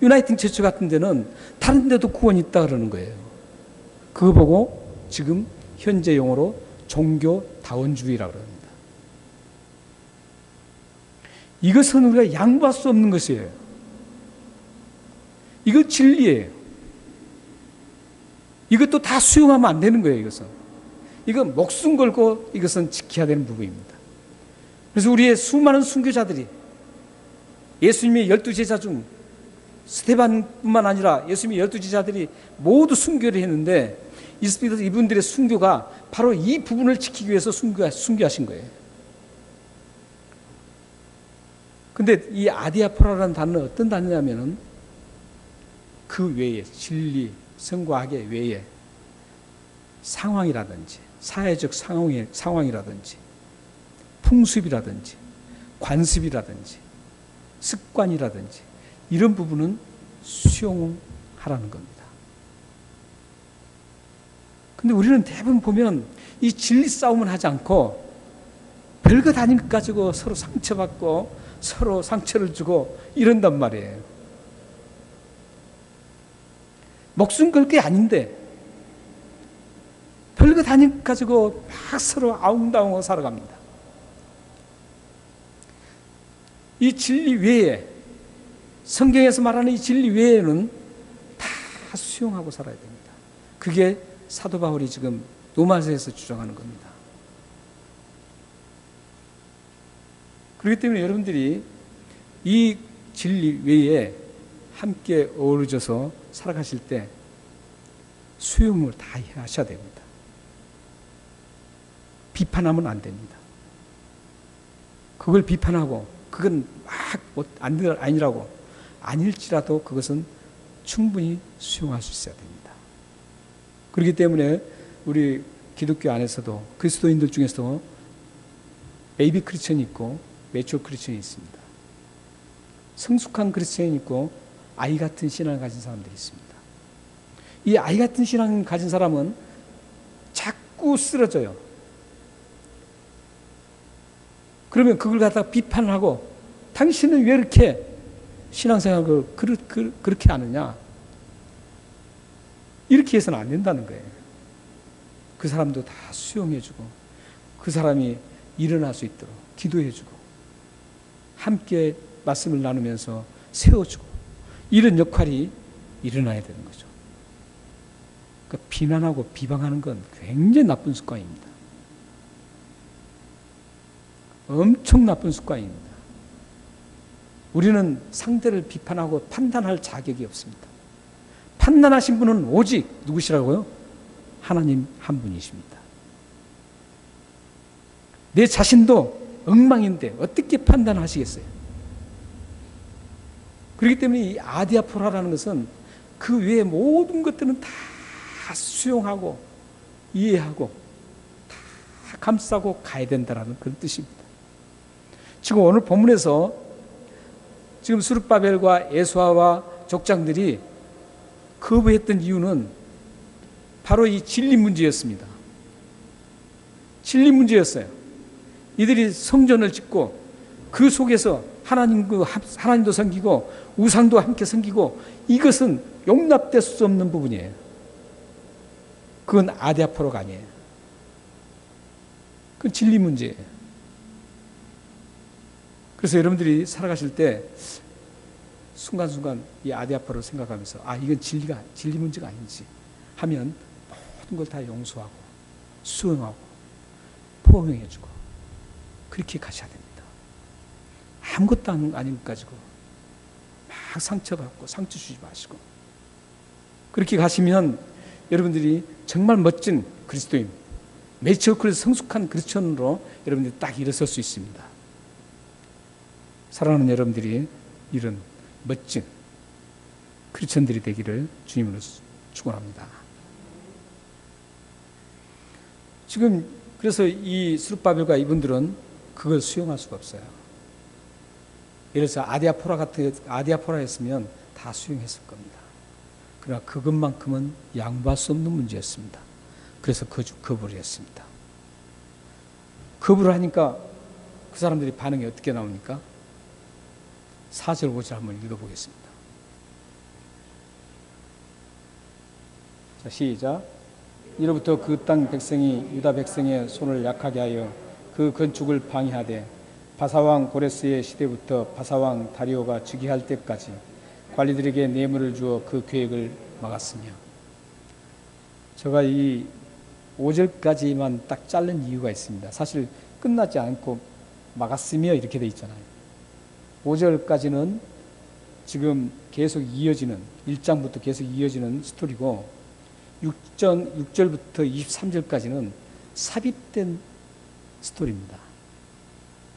유나이팅 처치 같은 데는 다른 데도 구원이 있다 그러는 거예요. 그거 보고 지금 현재 용어로 종교다원주의라고 합니다. 이것은 우리가 양보할 수 없는 것이에요. 이거 진리예요. 이것도 다 수용하면 안 되는 거예요. 이건 목숨 걸고 이것은 지켜야 되는 부분입니다. 그래서 우리의 수많은 순교자들이, 예수님의 12제자 중 스데반뿐만 아니라 예수님의 12제자들이 모두 순교를 했는데, 이분들의 순교가 바로 이 부분을 지키기 위해서 순교하신 거예요. 근데 이 아디아포라라는 단어는 어떤 단어냐면은 그 외에, 진리, 선과 악의 외에 상황이라든지 사회적 상황이라든지 풍습이라든지 관습이라든지 습관이라든지 이런 부분은 수용하라는 겁니다. 근데 우리는 대부분 보면 이 진리 싸움은 하지 않고 별것 아닌 것 가지고 서로 상처받고 서로 상처를 주고 이런단 말이에요. 목숨 걸 게 아닌데 별것 아닌 것 가지고 막 서로 아웅다웅하고 살아갑니다. 이 진리 외에, 성경에서 말하는 이 진리 외에는 다 수용하고 살아야 됩니다. 그게 사도 바울이 지금 로마서에서 주장하는 겁니다. 그렇기 때문에 여러분들이 이 진리 외에 함께 어우러져서 살아가실 때 수용을 다 하셔야 됩니다. 비판하면 안 됩니다. 그걸 비판하고 그건 막 아니라고 아닐지라도 그것은 충분히 수용할 수 있어야 됩니다. 그렇기 때문에 우리 기독교 안에서도 그리스도인들 중에서 베이비 크리스천이 있고 매추어 크리스천이 있습니다. 성숙한 크리스천이 있고 아이 같은 신앙을 가진 사람들이 있습니다. 이 아이 같은 신앙을 가진 사람은 자꾸 쓰러져요. 그러면 그걸 갖다가 비판하고 당신은 왜 이렇게 신앙생활을 그렇게 하느냐, 이렇게 해서는 안 된다는 거예요. 그 사람도 다 수용해주고 그 사람이 일어날 수 있도록 기도해주고 함께 말씀을 나누면서 세워주고 이런 역할이 일어나야 되는 거죠. 그러니까 비난하고 비방하는 건 굉장히 나쁜 습관입니다. 엄청 나쁜 습관입니다. 우리는 상대를 비판하고 판단할 자격이 없습니다. 판단하신 분은 오직 누구시라고요? 하나님 한 분이십니다. 내 자신도 엉망인데 어떻게 판단하시겠어요? 그렇기 때문에 이 아디아포라라는 것은 그 외의 모든 것들은 다 수용하고 이해하고 다 감싸고 가야 된다는 그런 뜻입니다. 지금 오늘 본문에서 지금 스룹바벨과 에스라와 족장들이 거부했던 이유는 바로 이 진리 문제였습니다. 진리 문제였어요. 이들이 성전을 짓고 그 속에서 하나님도 섬기고 우상도 함께 섬기고 이것은 용납될 수 없는 부분이에요. 그건 아디아포로가 아니에요. 그건 진리 문제예요. 그래서 여러분들이 살아가실 때 순간순간 이 아디아포로를 생각하면서 이건 진리 문제가 아닌지 하면 모든 걸 다 용서하고 수용하고 포용해주고 그렇게 가셔야 됩니다. 아무것도 아닌 것 가지고 막 상처받고 상처 주지 마시고 그렇게 가시면 여러분들이 정말 멋진 그리스도인, 매치어크를 성숙한 그리스도인으로 여러분들이 딱 일어설 수 있습니다. 사랑하는 여러분들이 이런 멋진 크리스천들이 되기를 주님으로 축원합니다. 지금 그래서 이 스룹바벨과 이분들은 그걸 수용할 수가 없어요. 예를 들어서 아디아포라였으면 다 수용했을 겁니다. 그러나 그것만큼은 양보할 수 없는 문제였습니다. 그래서 거부를 했습니다. 거부를 하니까 그 사람들이 반응이 어떻게 나옵니까? 4절 5절 한번 읽어보겠습니다. 자, 시작. 이로부터 그 땅 백성이 유다 백성의 손을 약하게 하여 그 건축을 방해하되 바사왕 고레스의 시대부터 바사왕 다리오가 즉위할 때까지 관리들에게 뇌물을 주어 그 계획을 막았으며. 제가 이 5절까지만 딱 자른 이유가 있습니다. 사실 끝나지 않고 막았으며 이렇게 돼 있잖아요. 5절까지는 지금 계속 이어지는 1장부터 계속 이어지는 스토리고 6절부터 23절까지는 삽입된 스토리입니다.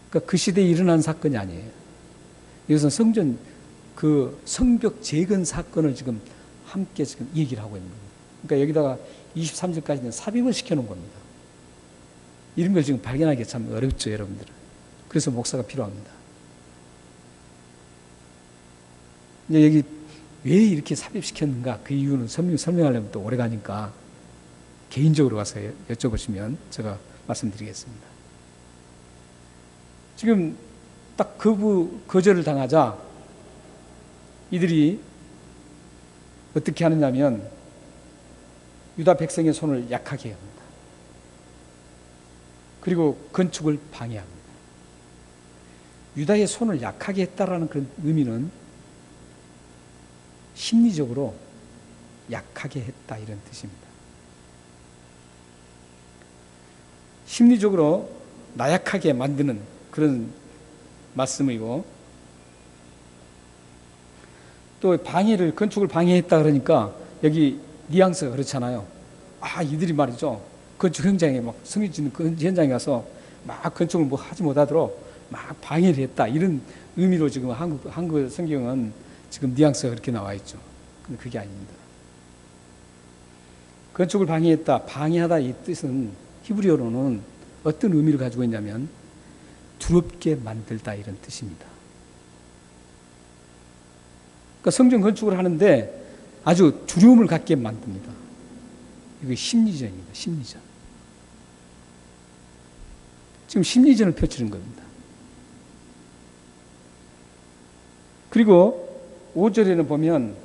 그러니까 그 시대에 일어난 사건이 아니에요. 이것은 성벽 재건 사건을 지금 함께 지금 얘기를 하고 있는 겁니다. 그러니까 여기다가 23절까지는 삽입을 시켜놓은 겁니다. 이런 걸 지금 발견하기 참 어렵죠, 여러분들은. 그래서 목사가 필요합니다. 이제 여기 왜 이렇게 삽입시켰는가 그 이유는 설명하려면 또 오래 가니까 개인적으로 와서 여쭤보시면 제가 말씀드리겠습니다. 지금 딱 거절을 당하자 이들이 어떻게 하느냐면 유다 백성의 손을 약하게 합니다. 그리고 건축을 방해합니다. 유다의 손을 약하게 했다라는 그런 의미는 심리적으로 약하게 했다 이런 뜻입니다. 심리적으로 나약하게 만드는 그런 말씀이고 또 건축을 방해했다 그러니까 여기 뉘앙스가 그렇잖아요. 이들이 말이죠. 건축 현장에 막 성전 짓는 그 현장에 가서 막 건축을 뭐 하지 못하도록 막 방해를 했다 이런 의미로 지금 한국 성경은 지금 뉘앙스가 그렇게 나와 있죠. 근데 그게 아닙니다. 건축을 방해했다, 방해하다 이 뜻은 히브리어로는 어떤 의미를 가지고 있냐면 두렵게 만들다 이런 뜻입니다. 그러니까 성전 건축을 하는데 아주 두려움을 갖게 만듭니다. 이거 심리전입니다. 심리전. 지금 심리전을 펼치는 겁니다. 그리고 5절에 보면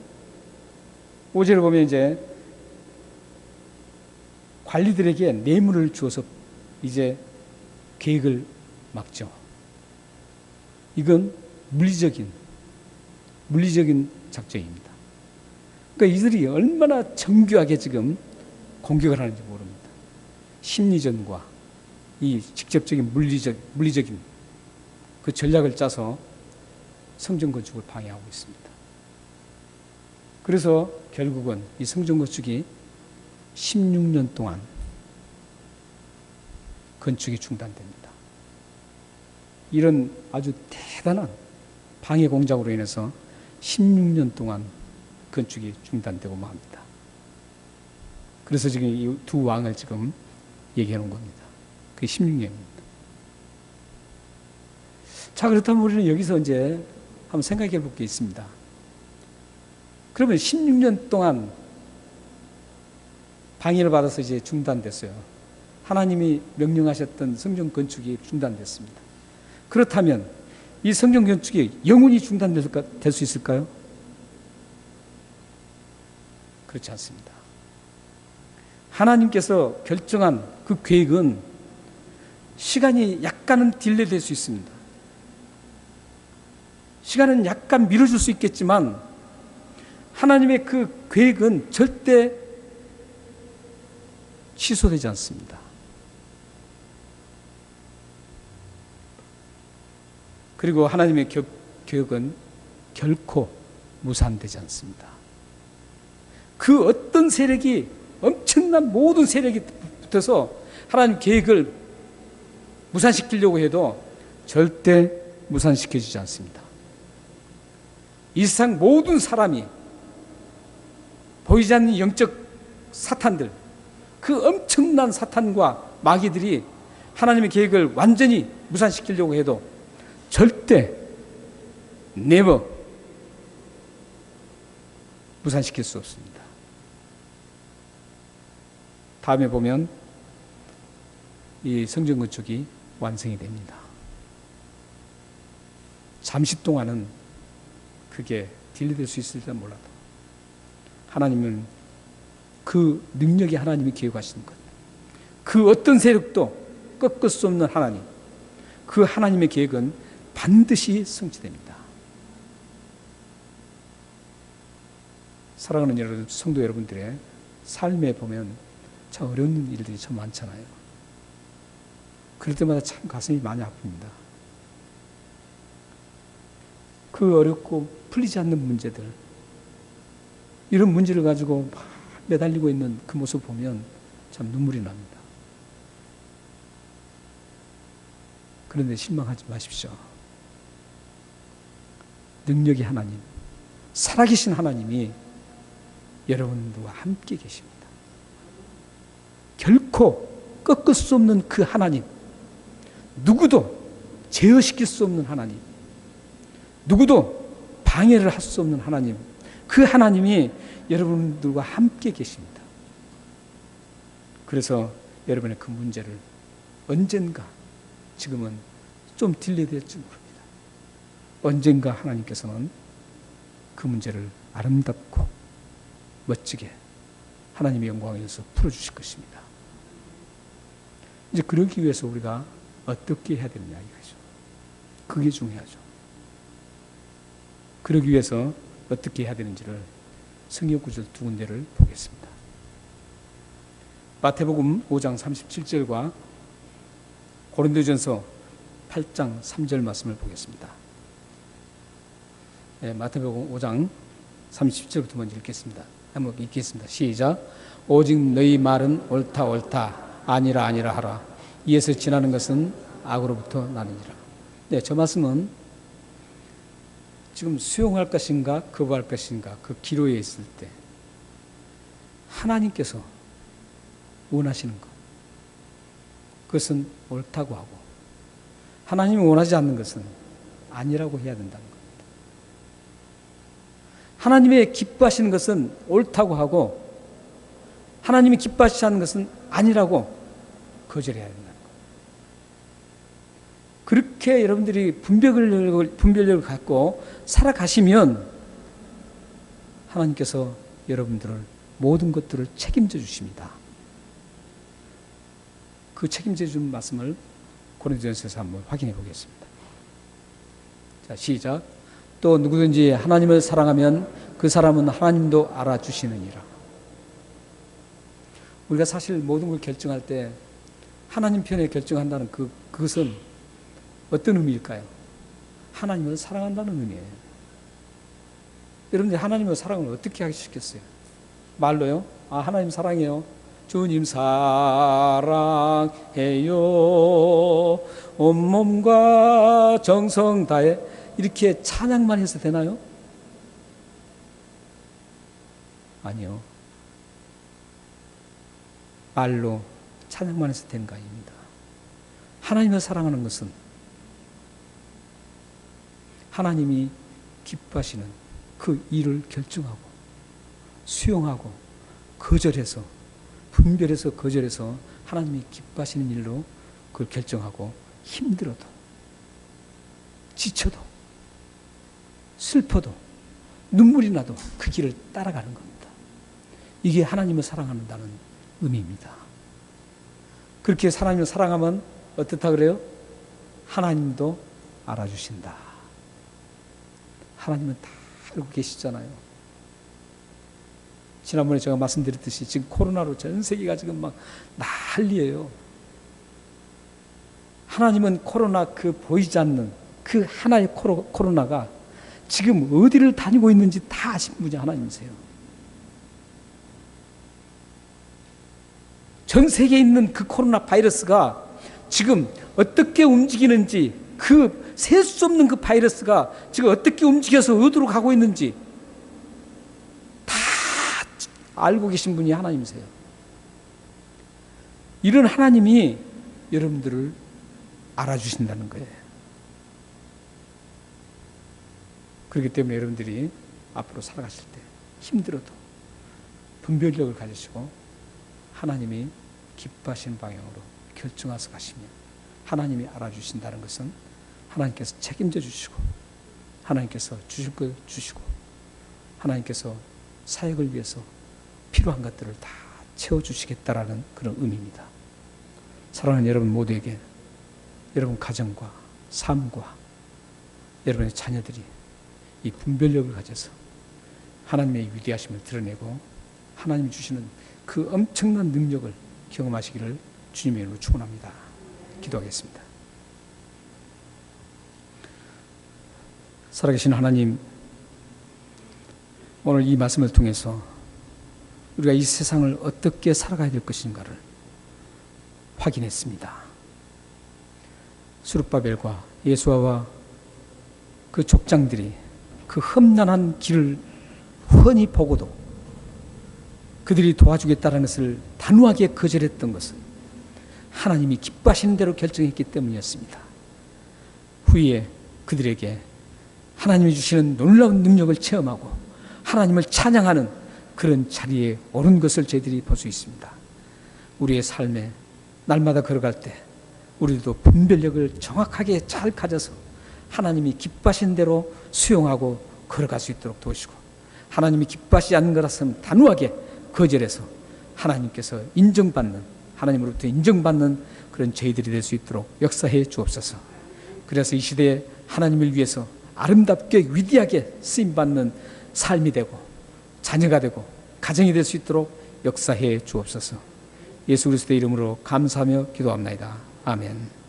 이제 관리들에게 뇌물을 주어서 이제 계획을 막죠. 이건 물리적인 작전입니다. 그러니까 이들이 얼마나 정교하게 지금 공격을 하는지 모릅니다. 심리전과 이 직접적인 물리적인 그 전략을 짜서 성전 건축을 방해하고 있습니다. 그래서 결국은 이 성전 건축이 16년 동안 건축이 중단됩니다. 이런 아주 대단한 방해 공작으로 인해서 16년 동안 건축이 중단되고 맙니다. 그래서 지금 이 두 왕을 지금 얘기해 놓은 겁니다. 그게 16년입니다. 자, 그렇다면 우리는 여기서 이제 한번 생각해 볼 게 있습니다. 그러면 16년 동안 방해를 받아서 이제 중단됐어요. 하나님이 명령하셨던 성전 건축이 중단됐습니다. 그렇다면 이 성전 건축이 영원히 중단될 수 있을까요? 그렇지 않습니다. 하나님께서 결정한 그 계획은 시간이 약간은 딜레이될 수 있습니다. 시간은 약간 미뤄질 수 있겠지만 하나님의 그 계획은 절대 취소되지 않습니다. 그리고 하나님의 계획은 결코 무산되지 않습니다. 그 어떤 세력이, 엄청난 모든 세력이 붙어서 하나님 계획을 무산시키려고 해도 절대 무산시켜주지 않습니다. 이 세상 모든 사람이 보이지 않는 영적 사탄들, 그 엄청난 사탄과 마귀들이 하나님의 계획을 완전히 무산시키려고 해도 절대 never 무산시킬 수 없습니다. 다음에 보면 이 성전 건축이 완성이 됩니다. 잠시 동안은 그게 딜레이될 수 있을지 몰라도 하나님은 그 능력이 하나님이 계획하시는 것, 그 어떤 세력도 꺾을 수 없는 하나님, 그 하나님의 계획은 반드시 성취됩니다. 사랑하는 여러분, 성도 여러분들의 삶에 보면 참 어려운 일들이 참 많잖아요. 그럴 때마다 참 가슴이 많이 아픕니다. 그 어렵고 풀리지 않는 문제들, 이런 문제를 가지고 막 매달리고 있는 그 모습 보면 참 눈물이 납니다. 그런데 실망하지 마십시오. 능력이 하나님, 살아계신 하나님이 여러분들과 함께 계십니다. 결코 꺾을 수 없는 그 하나님, 누구도 제어시킬 수 없는 하나님, 누구도 방해를 할 수 없는 하나님, 그 하나님이 여러분들과 함께 계십니다. 그래서 여러분의 그 문제를 언젠가, 지금은 좀 딜레이될지 모릅니다. 언젠가 하나님께서는 그 문제를 아름답고 멋지게 하나님의 영광을 위해서 풀어주실 것입니다. 이제 그러기 위해서 우리가 어떻게 해야 되느냐 이거죠. 그게 중요하죠. 그러기 위해서 어떻게 해야 되는지를 성경 구절 두 군데를 보겠습니다. 마태복음 5장 37절과 고린도전서 8장 3절 말씀을 보겠습니다. 네, 마태복음 5장 30절부터 먼저 읽겠습니다. 한번 읽겠습니다. 시작. 오직 너희 말은 옳다 옳다 아니라 아니라 하라. 이에서 지나는 것은 악으로부터 나느니라. 네, 저 말씀은 지금 수용할 것인가 거부할 것인가 그 기로에 있을 때 하나님께서 원하시는 것, 그것은 옳다고 하고 하나님이 원하지 않는 것은 아니라고 해야 된다는 겁니다. 하나님의 기뻐하시는 것은 옳다고 하고 하나님이 기뻐하시지 않는 것은 아니라고 거절해야 된다는 거예요. 그렇게 여러분들이 분별력을 갖고 살아가시면 하나님께서 여러분들을 모든 것들을 책임져 주십니다. 그 책임져 준 말씀을 고린도전서에서 한번 확인해 보겠습니다. 자, 시작. 또 누구든지 하나님을 사랑하면 그 사람은 하나님도 알아주시느니라. 우리가 사실 모든 걸 결정할 때 하나님 편에 결정한다는 그것은 어떤 의미일까요? 하나님을 사랑한다는 의미예요. 여러분들 하나님의 사랑을 어떻게 하시겠어요? 말로요? 아, 하나님 사랑해요. 주님 사랑해요. 온몸과 정성 다해. 이렇게 찬양만 해서 되나요? 아니요. 말로 찬양만 해서 되는 거 아닙니다. 하나님을 사랑하는 것은 하나님이 기뻐하시는 그 일을 결정하고 수용하고 거절해서, 분별해서 거절해서 하나님이 기뻐하시는 일로 그걸 결정하고, 힘들어도 지쳐도 슬퍼도 눈물이 나도 그 길을 따라가는 겁니다. 이게 하나님을 사랑한다는 의미입니다. 그렇게 하나님을 사랑하면 어떻다 그래요? 하나님도 알아주신다. 하나님은 다 알고 계시잖아요. 지난번에 제가 말씀드렸듯이 지금 코로나로 전 세계가 지금 막 난리예요. 하나님은 코로나 그 보이지 않는 그 하나의 코로나가 지금 어디를 다니고 있는지 다 아시는 분이 하나님이세요. 전 세계에 있는 그 코로나 바이러스가 지금 어떻게 움직이는지, 그 셀 수 없는 그 바이러스가 지금 어떻게 움직여서 어디로 가고 있는지 다 알고 계신 분이 하나님이세요. 이런 하나님이 여러분들을 알아주신다는 거예요. 그렇기 때문에 여러분들이 앞으로 살아가실 때 힘들어도 분별력을 가지시고 하나님이 기뻐하시는 방향으로 결정해서 가시면 하나님이 알아주신다는 것은 하나님께서 책임져 주시고, 하나님께서 주실 걸 주시고, 하나님께서 사역을 위해서 필요한 것들을 다 채워주시겠다라는 그런 의미입니다. 사랑하는 여러분 모두에게, 여러분 가정과 삶과 여러분의 자녀들이 이 분별력을 가져서 하나님의 위대하심을 드러내고 하나님이 주시는 그 엄청난 능력을 경험하시기를 주님의 이름으로 축원합니다. 기도하겠습니다. 살아계신 하나님, 오늘 이 말씀을 통해서 우리가 이 세상을 어떻게 살아가야 될 것인가를 확인했습니다. 수룹바벨과 예수아와 그 족장들이 그 험난한 길을 훤히 보고도 그들이 도와주겠다는 것을 단호하게 거절했던 것은 하나님이 기뻐하시는 대로 결정했기 때문이었습니다. 후에 그들에게 하나님이 주시는 놀라운 능력을 체험하고 하나님을 찬양하는 그런 자리에 오른 것을 저희들이 볼 수 있습니다. 우리의 삶에 날마다 걸어갈 때 우리도 분별력을 정확하게 잘 가져서 하나님이 기뻐하시는 대로 수용하고 걸어갈 수 있도록 도우시고, 하나님이 기뻐하시지 않는 것은 단호하게 거절해서 하나님께서 인정받는, 하나님으로부터 인정받는 그런 저희들이 될 수 있도록 역사해 주옵소서. 그래서 이 시대에 하나님을 위해서 아름답게 위대하게 쓰임받는 삶이 되고 자녀가 되고 가정이 될 수 있도록 역사해 주옵소서. 예수 그리스도의 이름으로 감사하며 기도합나이다. 아멘.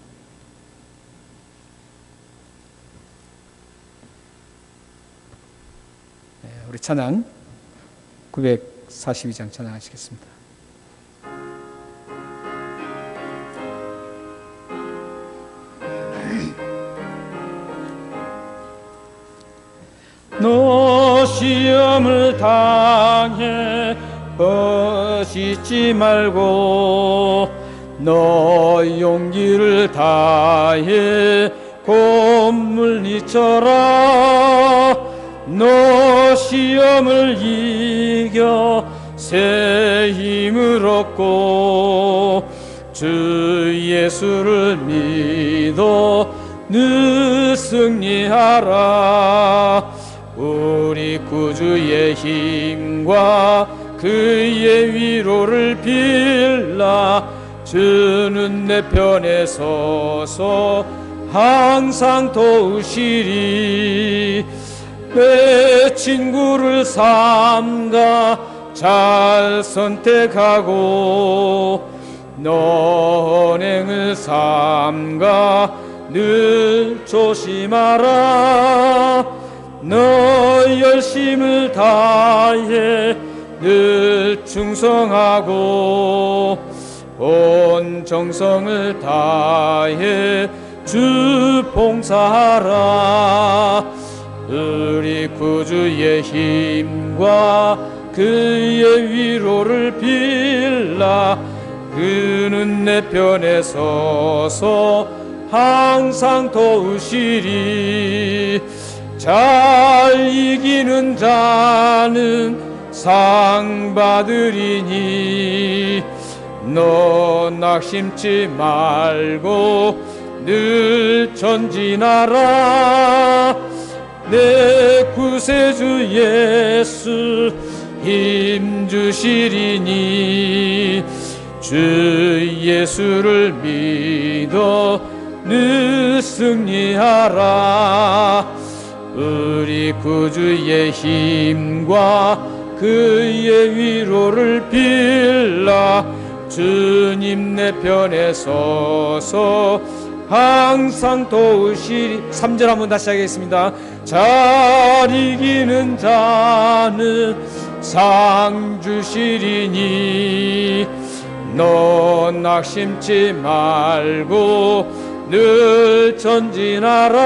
우리 찬양 942장 찬양하시겠습니다. 너 시험을 당해 벗이지 말고 너 용기를 다해 곰을 이쳐라. 너 시험을 이겨 새 힘을 얻고 주 예수를 믿어 늘 승리하라. 우리 구주의 힘과 그의 위로를 빌라. 주는 내 편에 서서 항상 도우시리. 내 친구를 삼가 잘 선택하고 언행을 삼가 늘 조심하라. 너 열심을 다해 늘 늘 충성하고 온 정성을 다해 주 봉사하라. 우리 구주의 힘과 그의 위로를 빌라. 그는 내 편에 서서 항상 도우시리. 잘 이기는 자는 상 받으리니 너 낙심치 말고 늘 전진하라. 내 구세주 예수 힘 주시리니 주 예수를 믿어 늘 승리하라. 우리 구주의 힘과 그의 위로를 빌라. 주님 내 편에 서서 항상 도우시리. 3절 한번 다시 하겠습니다. 잘 이기는 자는 상 주시리니 너 낙심치 말고 늘 전진하라.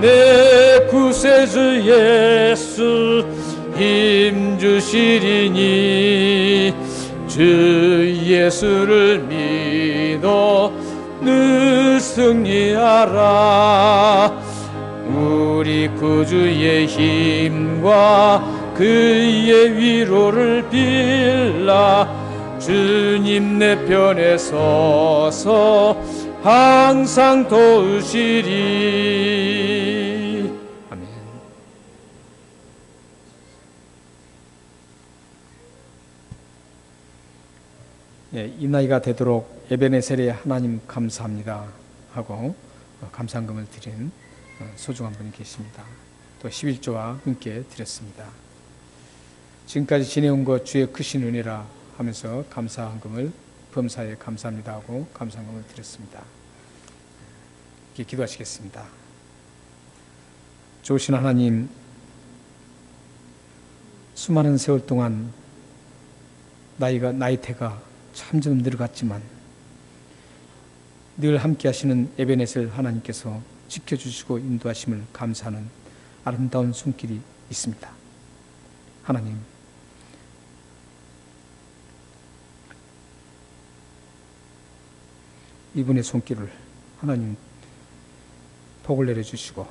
내 구세주 예수 힘 주시리니 주 예수를 믿어 늘 승리하라. 우리 구주의 힘과 그의 위로를 빌라. 주님 내 편에 서서 항상 도우시리. 아멘. 예, 이 나이가 되도록 에베네셀의 하나님 감사합니다 하고 감사금을 드린 소중한 분이 계십니다. 또 11조와 함께 드렸습니다. 지금까지 지내온 것 주의 크신 은혜라 하면서 감사한금을 범사에 감사합니다 하고 감사한금을 드렸습니다. 이렇게 기도하시겠습니다. 좋으신 하나님, 수많은 세월 동안 나이대가 점점 늙어갔지만 늘 함께 하시는 에베네셀 하나님께서 지켜주시고 인도하심을 감사하는 아름다운 손길이 있습니다. 하나님, 이분의 손길을 하나님 복을 내려주시고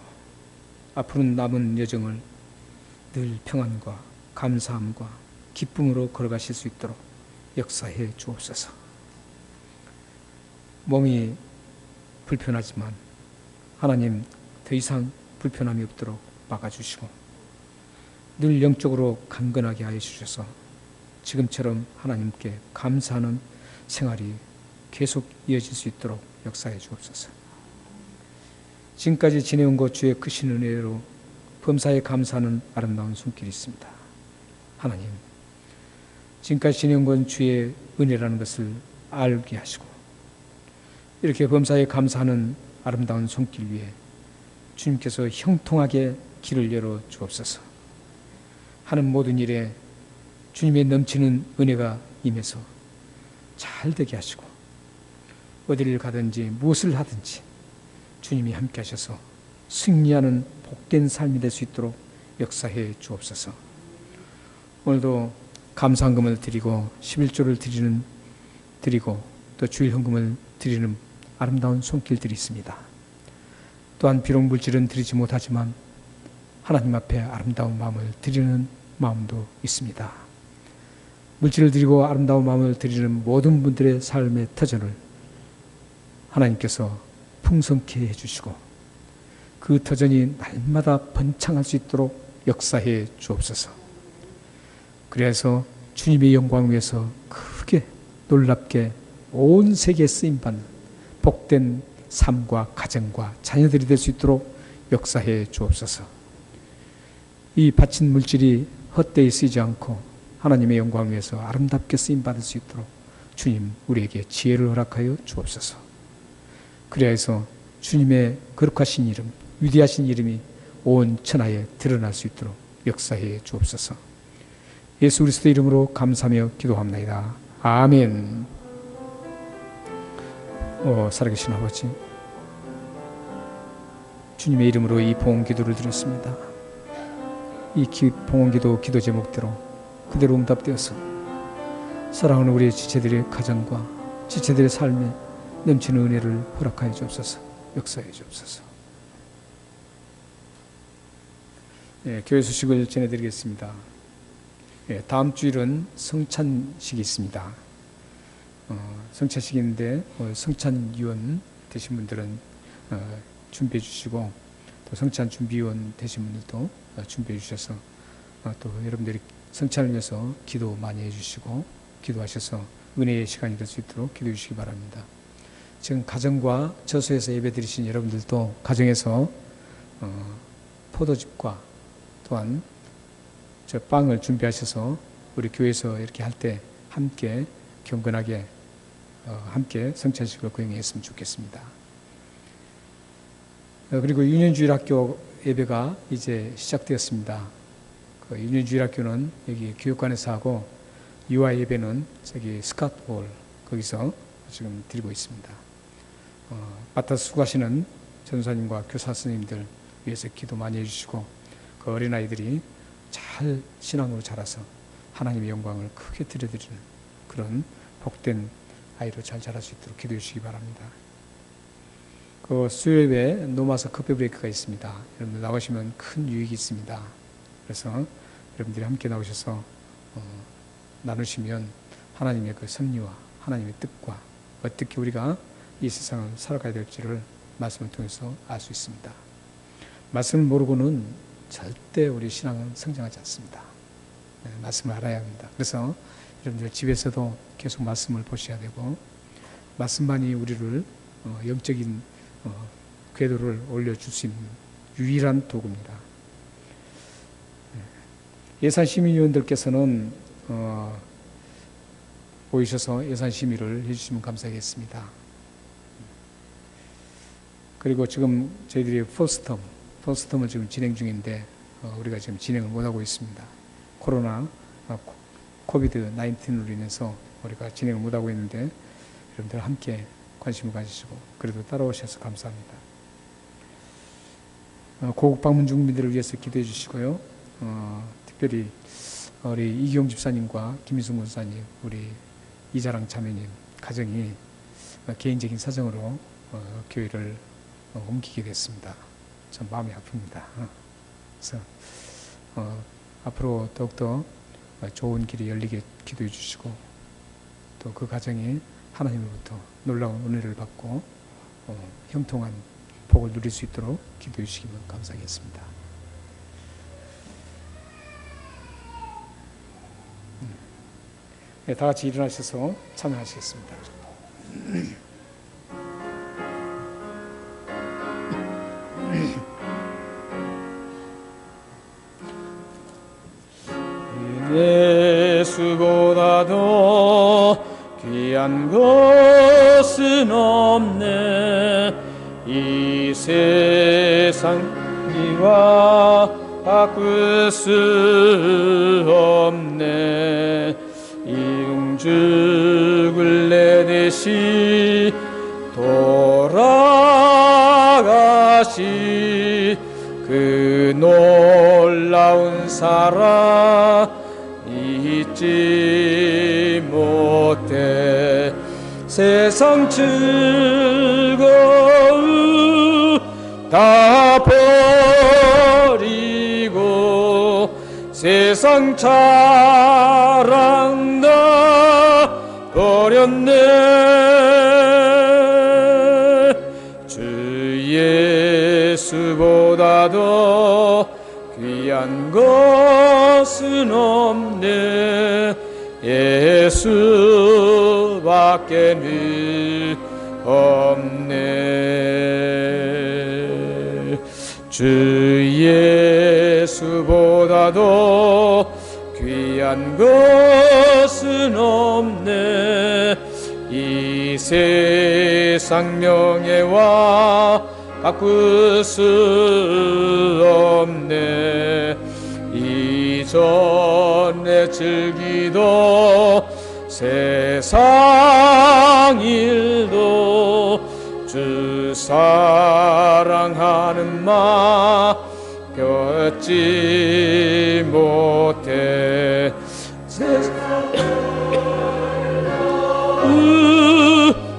앞으로는 남은 여정을 늘 평안과 감사함과 기쁨으로 걸어가실 수 있도록 역사해 주옵소서. 몸이 불편하지만 하나님 더 이상 불편함이 없도록 막아주시고 늘 영적으로 강건하게 하여 주셔서 지금처럼 하나님께 감사하는 생활이 계속 이어질 수 있도록 역사해 주옵소서. 지금까지 지내온 것 주의 크신 은혜로 범사에 감사하는 아름다운 손길이 있습니다. 하나님, 지금까지 지내온 건 주의 은혜라는 것을 알게 하시고 이렇게 범사에 감사하는 아름다운 손길 위에 주님께서 형통하게 길을 열어 주옵소서. 하는 모든 일에 주님의 넘치는 은혜가 임해서 잘 되게 하시고 어디를 가든지 무엇을 하든지 주님이 함께 하셔서 승리하는 복된 삶이 될 수 있도록 역사해 주옵소서. 오늘도 감사한금을 드리고 11조를 드리고 또 주일 헌금을 드리는 아름다운 손길들이 있습니다. 또한 비록 물질은 드리지 못하지만 하나님 앞에 아름다운 마음을 드리는 마음도 있습니다. 물질을 드리고 아름다운 마음을 드리는 모든 분들의 삶의 터전을 하나님께서 풍성케 해주시고 그 터전이 날마다 번창할 수 있도록 역사해 주옵소서. 그래서 주님의 영광 위에서 크게 놀랍게 온 세계에 쓰임받는 복된 삶과 가정과 자녀들이 될 수 있도록 역사해 주옵소서. 이 바친 물질이 헛되이 쓰이지 않고 하나님의 영광 위에서 아름답게 쓰임받을 수 있도록 주님 우리에게 지혜를 허락하여 주옵소서. 그리하여서 주님의 거룩하신 이름, 위대하신 이름이 온 천하에 드러날 수 있도록 역사해 주옵소서. 예수 그리스도 이름으로 감사하며 기도합나이다. 아멘. 살아계신 아버지, 주님의 이름으로 이 봉헌 기도를 드렸습니다. 이 봉헌 기도 제목대로 그대로 응답되어서 사랑하는 우리의 지체들의 가정과 지체들의 삶에 넘치는 은혜를 허락하여 주옵소서. 역사해 주옵소서. 교회 소식을 전해드리겠습니다. 다음 주일은 성찬식이 있습니다. 성찬식인데 성찬위원 되신 분들은 준비해 주시고, 또 성찬 준비위원 되신 분들도 준비해 주셔서 또 여러분들이 성찬을 위해서 기도 많이 해주시고 기도하셔서 은혜의 시간이 될 수 있도록 기도해 주시기 바랍니다. 지금 가정과 저소에서 예배 드리신 여러분들도 가정에서 포도즙과 또한 저 빵을 준비하셔서 우리 교회에서 이렇게 할 때 함께 경건하게 함께 성찬식을 거행했으면 좋겠습니다. 그리고 유년주일학교 예배가 이제 시작되었습니다. 그 유년주일학교는 여기 교육관에서 하고, 유아 예배는 저기 스캇홀 거기서 지금 드리고 있습니다. 맡아서 수고하시는 전사님과 교사 선생님들 위해서 기도 많이 해주시고, 그 어린아이들이 잘 신앙으로 자라서 하나님의 영광을 크게 드려드리는 그런 복된 아이로 잘 자랄 수 있도록 기도해 주시기 바랍니다. 그 수요일에 노마서 커피 브레이크가 있습니다. 여러분들 나오시면 큰 유익이 있습니다. 그래서 여러분들이 함께 나오셔서 나누시면 하나님의 그 섭리와 하나님의 뜻과 어떻게 우리가 이 세상을 살아가야 될지를 말씀을 통해서 알 수 있습니다. 말씀을 모르고는 절대 우리 신앙은 성장하지 않습니다. 말씀을 알아야 합니다. 그래서 여러분들 집에서도 계속 말씀을 보셔야 되고, 말씀만이 우리를 영적인 궤도를 올려줄 수 있는 유일한 도구입니다. 예산심의위원들께서는 보이셔서 예산심의를 해주시면 감사하겠습니다. 그리고 지금 저희들이 퍼스텀을 지금 진행 중인데 우리가 지금 진행을 못하고 있습니다. 코로나 코비드 19으로 인해서 우리가 진행을 못하고 있는데 여러분들 함께 관심을 가지시고 그래도 따라오셔서 감사합니다. 고국 방문 중민들을 위해서 기도해 주시고요. 특별히 우리 이기용 집사님과 김희승 권사님, 우리 이자랑 자매님 가정이 개인적인 사정으로 교회를 옮기게 됐습니다. 참 마음이 아픕니다. 그래서 앞으로 더욱더 좋은 길이 열리게 기도해 주시고, 또 그 가정이 하나님으로부터 놀라운 은혜를 받고 형통한 복을 누릴 수 있도록 기도해 주시기면 감사하겠습니다. 다 같이 일어나셔서 찬양하시겠습니다. 예수보다도 귀한 것은 없네. 이 세상 이와 바꿀 수 없네. 이응죽을 내듯이 돌아가시 그 놀라운 사랑 잊지 못해. 세상 즐거움 다 버리고 세상 자랑 다 버렸네. 주 예수보다도 귀한 것은 없네. 예수밖에는 없네. 주 예수보다도 귀한 것은 없네. 이 세상 명예와 바꿀 수 없네. 이 전에 즐기던 세상 일도 주 사랑하는 마 걷지 못해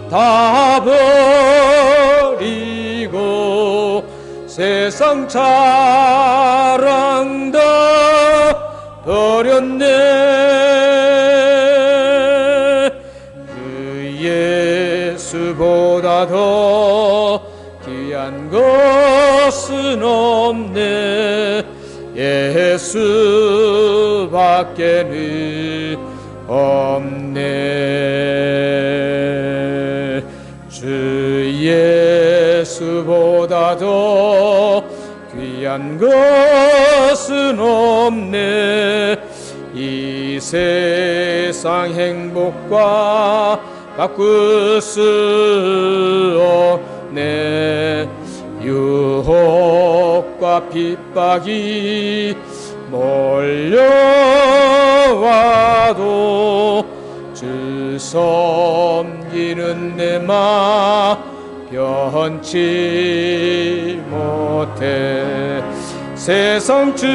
다 버리고 세상 자랑 다 버렸네. 그 예수보다 더 귀한 것은 없네. 예수밖에는 없네. 주 예수보다 더 귀한 것은 없네. 이 세상 행복과 바꿀 수 없네. 유혹과 핍박이 몰려와도 주 섬기는 내 마 변치 못해. 세상 즐거움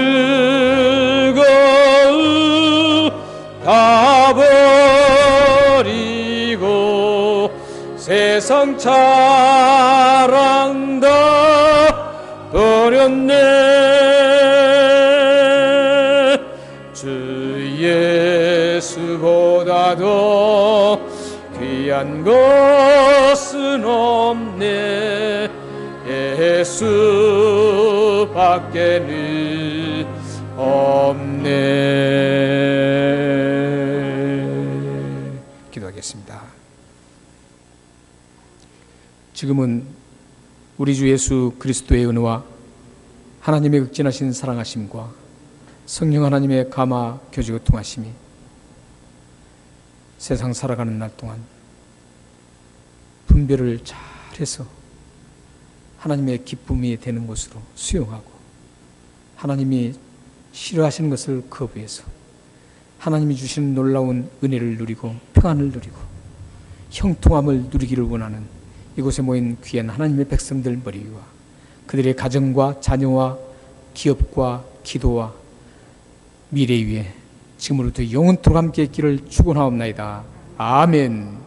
다 버리고 세상 자랑 다 버렸네. 주 예수보다 더 귀한 것은 없네. 예수밖에는 없네. 기도하겠습니다. 지금은 우리 주 예수 그리스도의 은혜와 하나님의 극진하신 사랑하심과 성령 하나님의 감화 교제가 통하심이 세상 살아가는 날 동안 분별을 잘해서 하나님의 기쁨이 되는 것으로 수용하고 하나님이 싫어하시는 것을 거부해서 하나님이 주시는 놀라운 은혜를 누리고 평안을 누리고 형통함을 누리기를 원하는 이곳에 모인 귀한 하나님의 백성들 머리 위와 그들의 가정과 자녀와 기업과 기도와 미래 위에 지금으로부터 영원토록 함께 있기를 축원하옵나이다. 아멘.